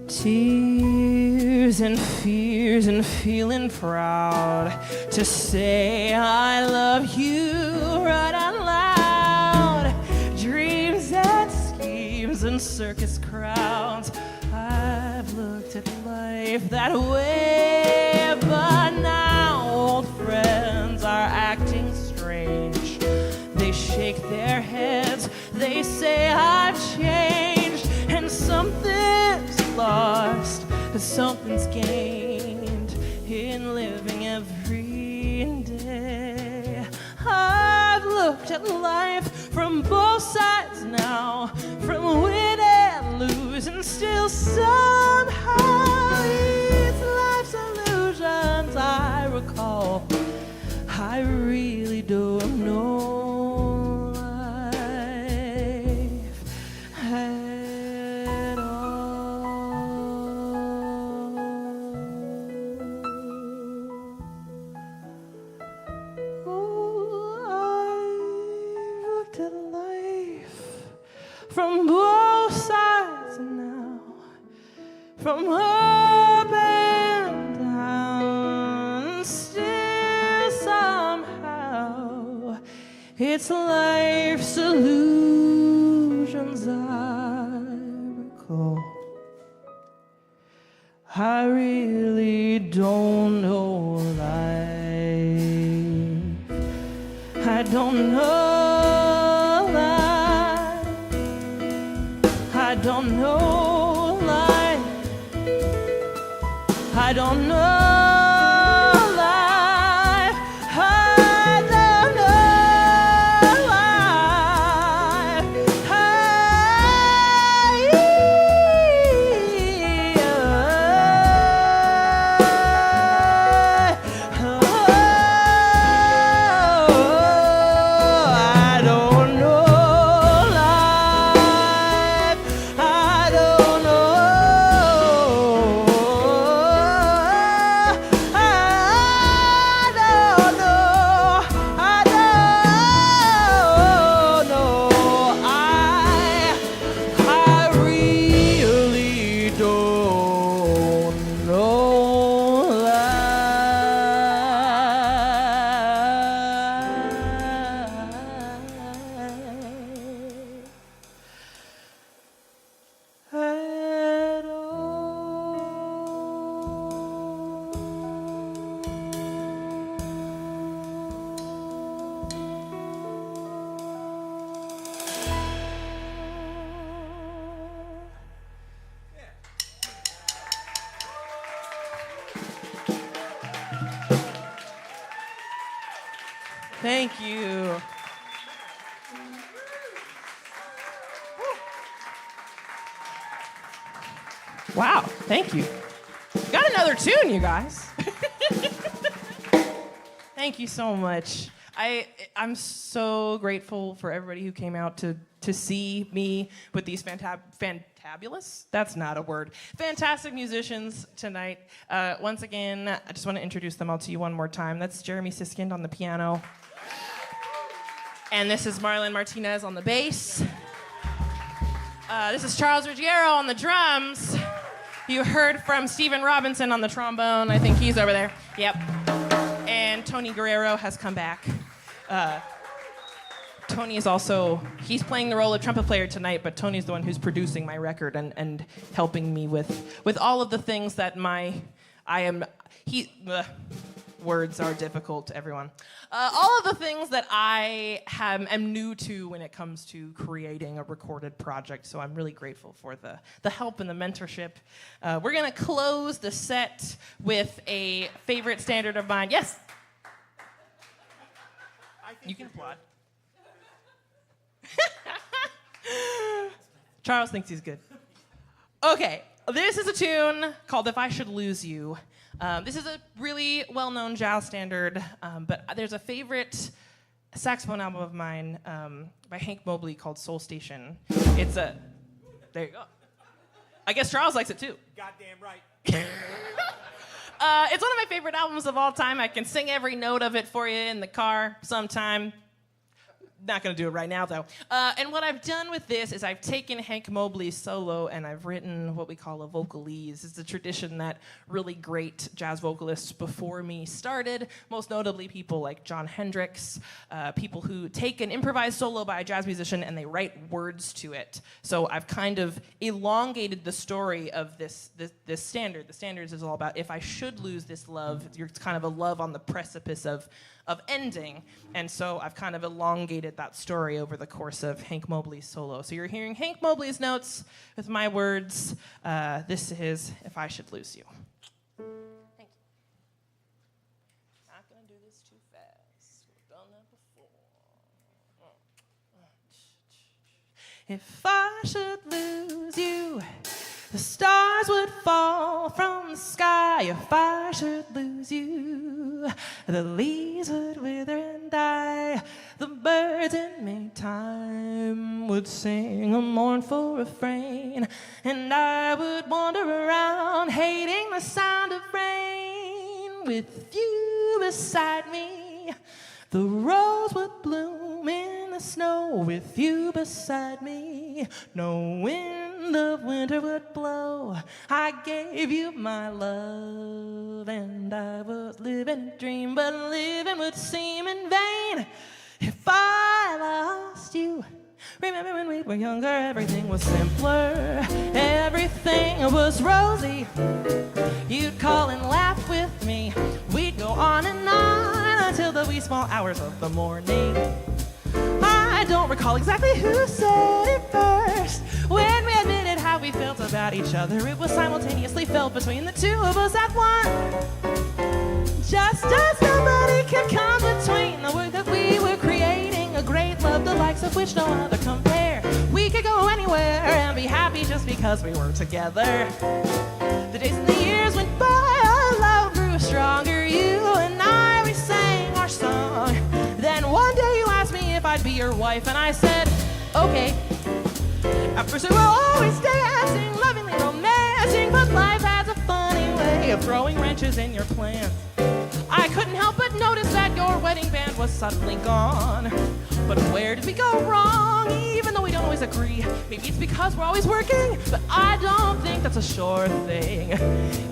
Tears and fears and feeling proud to say I love you right out loud. Dreams and schemes and circus crowds. I've looked at life that way, but now old friends are acting strange. They shake their heads, they say I've changed, and lost, but something's gained in living every day. I've looked at life from both sides now, from win and lose, and still somehow it's life's illusions I recall. I really don't know life at all. Oh, I've looked at life from both sides now, from up and down, still somehow it's life's illusions I recall. I really don't know life. I don't know life. I don't know life. I don't know life. I don't know life. I don't know life. I don't know. I really don't know life at all. Thank you. Wow, thank you. Got another tune, you guys. Thank you so much. I'm so grateful for everybody who came out to see me with these fantabulous? That's not a word. Fantastic musicians tonight. Once again, I just want to introduce them all to you one more time. That's Jeremy Siskind on the piano. And this is Marlon Martinez on the bass. This is Charles Ruggiero on the drums. You heard from Stephen Robinson on the trombone. I think he's over there. Yep. And Tony Guerrero has come back. Tony is also, he's playing the role of trumpet player tonight, but Tony's the one who's producing my record and helping me with all of the things that words are difficult, everyone. All of the things that I am new to when it comes to creating a recorded project, so I'm really grateful for the help and the mentorship. We're gonna close the set with a favorite standard of mine. Yes? You can applaud. Charles thinks he's good. Okay, this is a tune called If I Should Lose You. This is a really well-known jazz standard, but there's a favorite saxophone album of mine by Hank Mobley called Soul Station. There you go. I guess Charles likes it too. Goddamn right. It's one of my favorite albums of all time. I can sing every note of it for you in the car sometime. Not gonna do it right now though. And what I've done with this is I've taken Hank Mobley's solo and I've written what we call a vocalese. It's a tradition that really great jazz vocalists before me started, most notably people like Jon Hendricks, people who take an improvised solo by a jazz musician and they write words to it. So I've kind of elongated the story of this standard. The standards is all about if I should lose this love, it's kind of a love on the precipice of ending. And so I've kind of elongated that story over the course of Hank Mobley's solo. So you're hearing Hank Mobley's notes with my words. This is If I Should Lose You. Thank you. Not going to do this too fast. We've done that before. If I should lose you, the stars would fall from the sky. If I should lose you, the leaves would wither and die. The birds in Maytime would sing a mournful refrain, and I would wander around hating the sound of rain. With you beside me, the rose would bloom in the snow. With you beside me, no wind of winter would blow. I gave you my love, and I was living a dream, but living would seem in vain if I lost you. Remember when we were younger, everything was simpler, everything was rosy. You'd call and laugh with me, we'd go on and on until the wee small hours of the morning. I don't recall exactly who said it first. When we admitted how we felt about each other, it was simultaneously felt between the two of us at once. Just as nobody could come between the work that we were creating, a great love the likes of which no other compare. We could go anywhere and be happy just because we were together. The days and the years went by, our love grew stronger. You and I, we sang our song. Then one day you asked me if I'd be your wife, and I said, okay. At first we were always dancing, lovingly romancing, but life has a funny way of throwing wrenches in your plans. I couldn't help but notice that your wedding band was suddenly gone. But where did we go wrong, even though we don't always agree? Maybe it's because we're always working, but I don't think that's a sure thing.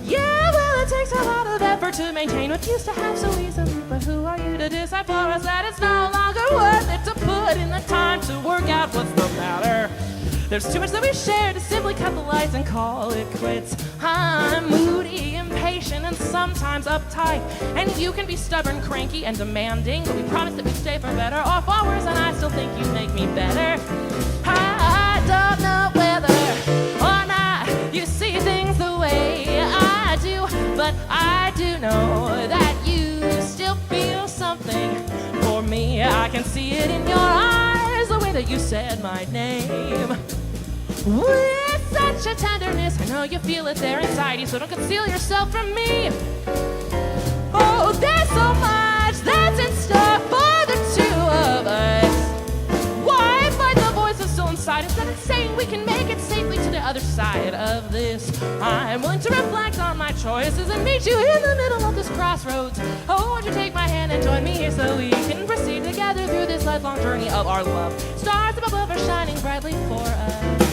Yeah, well, it takes a lot of effort to maintain what used to have so easily. But who are you to decide for us that it's no longer worth it to put in the time to work out what's the matter? There's too much that we share to simply cut the lights and call it quits. I'm moody, impatient, and sometimes uptight. And you can be stubborn, cranky, and demanding. But we promise that we'd stay for better or for worse, and I still think you make me better. I don't know whether or not you see things the way I do, but I do know that you still feel something for me. I can see it in your eyes, the way that you said my name. With such a tenderness, I know you feel it there inside you, so don't conceal yourself from me. Oh, there's so much that's in store for the two of us. Why fight the voices still inside instead of saying we can make it safely to the other side of this? I'm willing to reflect on my choices and meet you in the middle of this crossroads. Oh, won't you take my hand and join me here so we can proceed together through this lifelong journey of our love. Stars up above are shining brightly for us.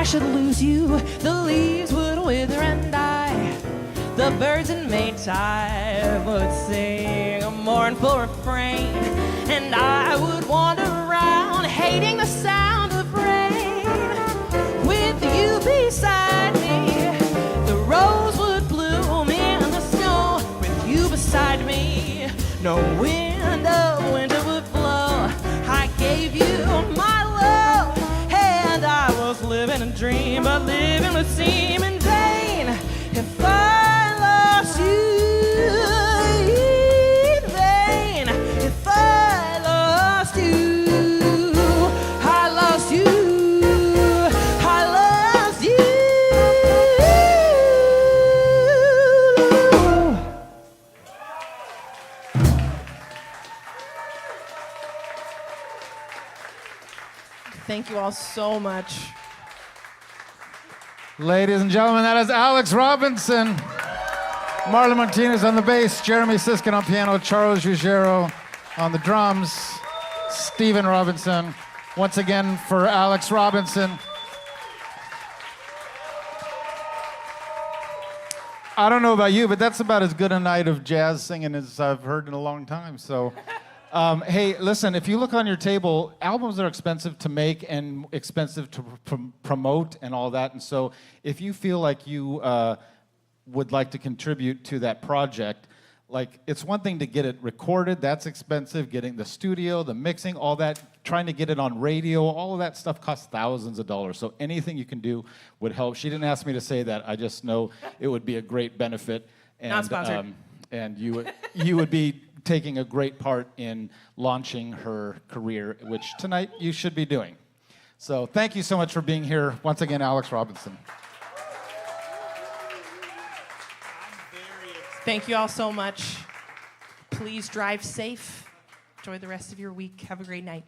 should lose you, the leaves would wither and die. the birds in Maytime would sing a mournful refrain, and I would wander around hating the sound of rain. With you beside me, the rose would bloom in the snow. With you beside me, no wind of winter would blow. I gave you my love, and I was living a dream, but living would seem in vain if I lost you. In vain if I lost you. I lost you. I lost you. Thank you all so much. Ladies and gentlemen, that is Alex Robinson. Marlon Martinez on the bass, Jeremy Siskind on piano, Charles Ruggiero on the drums, Stephen Robinson. Once again for Alex Robinson. I don't know about you, but that's about as good a night of jazz singing as I've heard in a long time. So, hey, listen, if you look on your table, albums are expensive to make and expensive to promote and all that. And so if you feel like you would like to contribute to that project, like, it's one thing to get it recorded, that's expensive, getting the studio, the mixing, all that, trying to get it on radio, all of that stuff costs thousands of dollars. So anything you can do would help. She didn't ask me to say that, I just know it would be a great benefit. And, Not sponsored. And you would be taking a great part in launching her career, which tonight you should be doing. So thank you so much for being here. Once again, Alex Robinson. Thank you all so much. Please drive safe. Enjoy the rest of your week. Have a great night.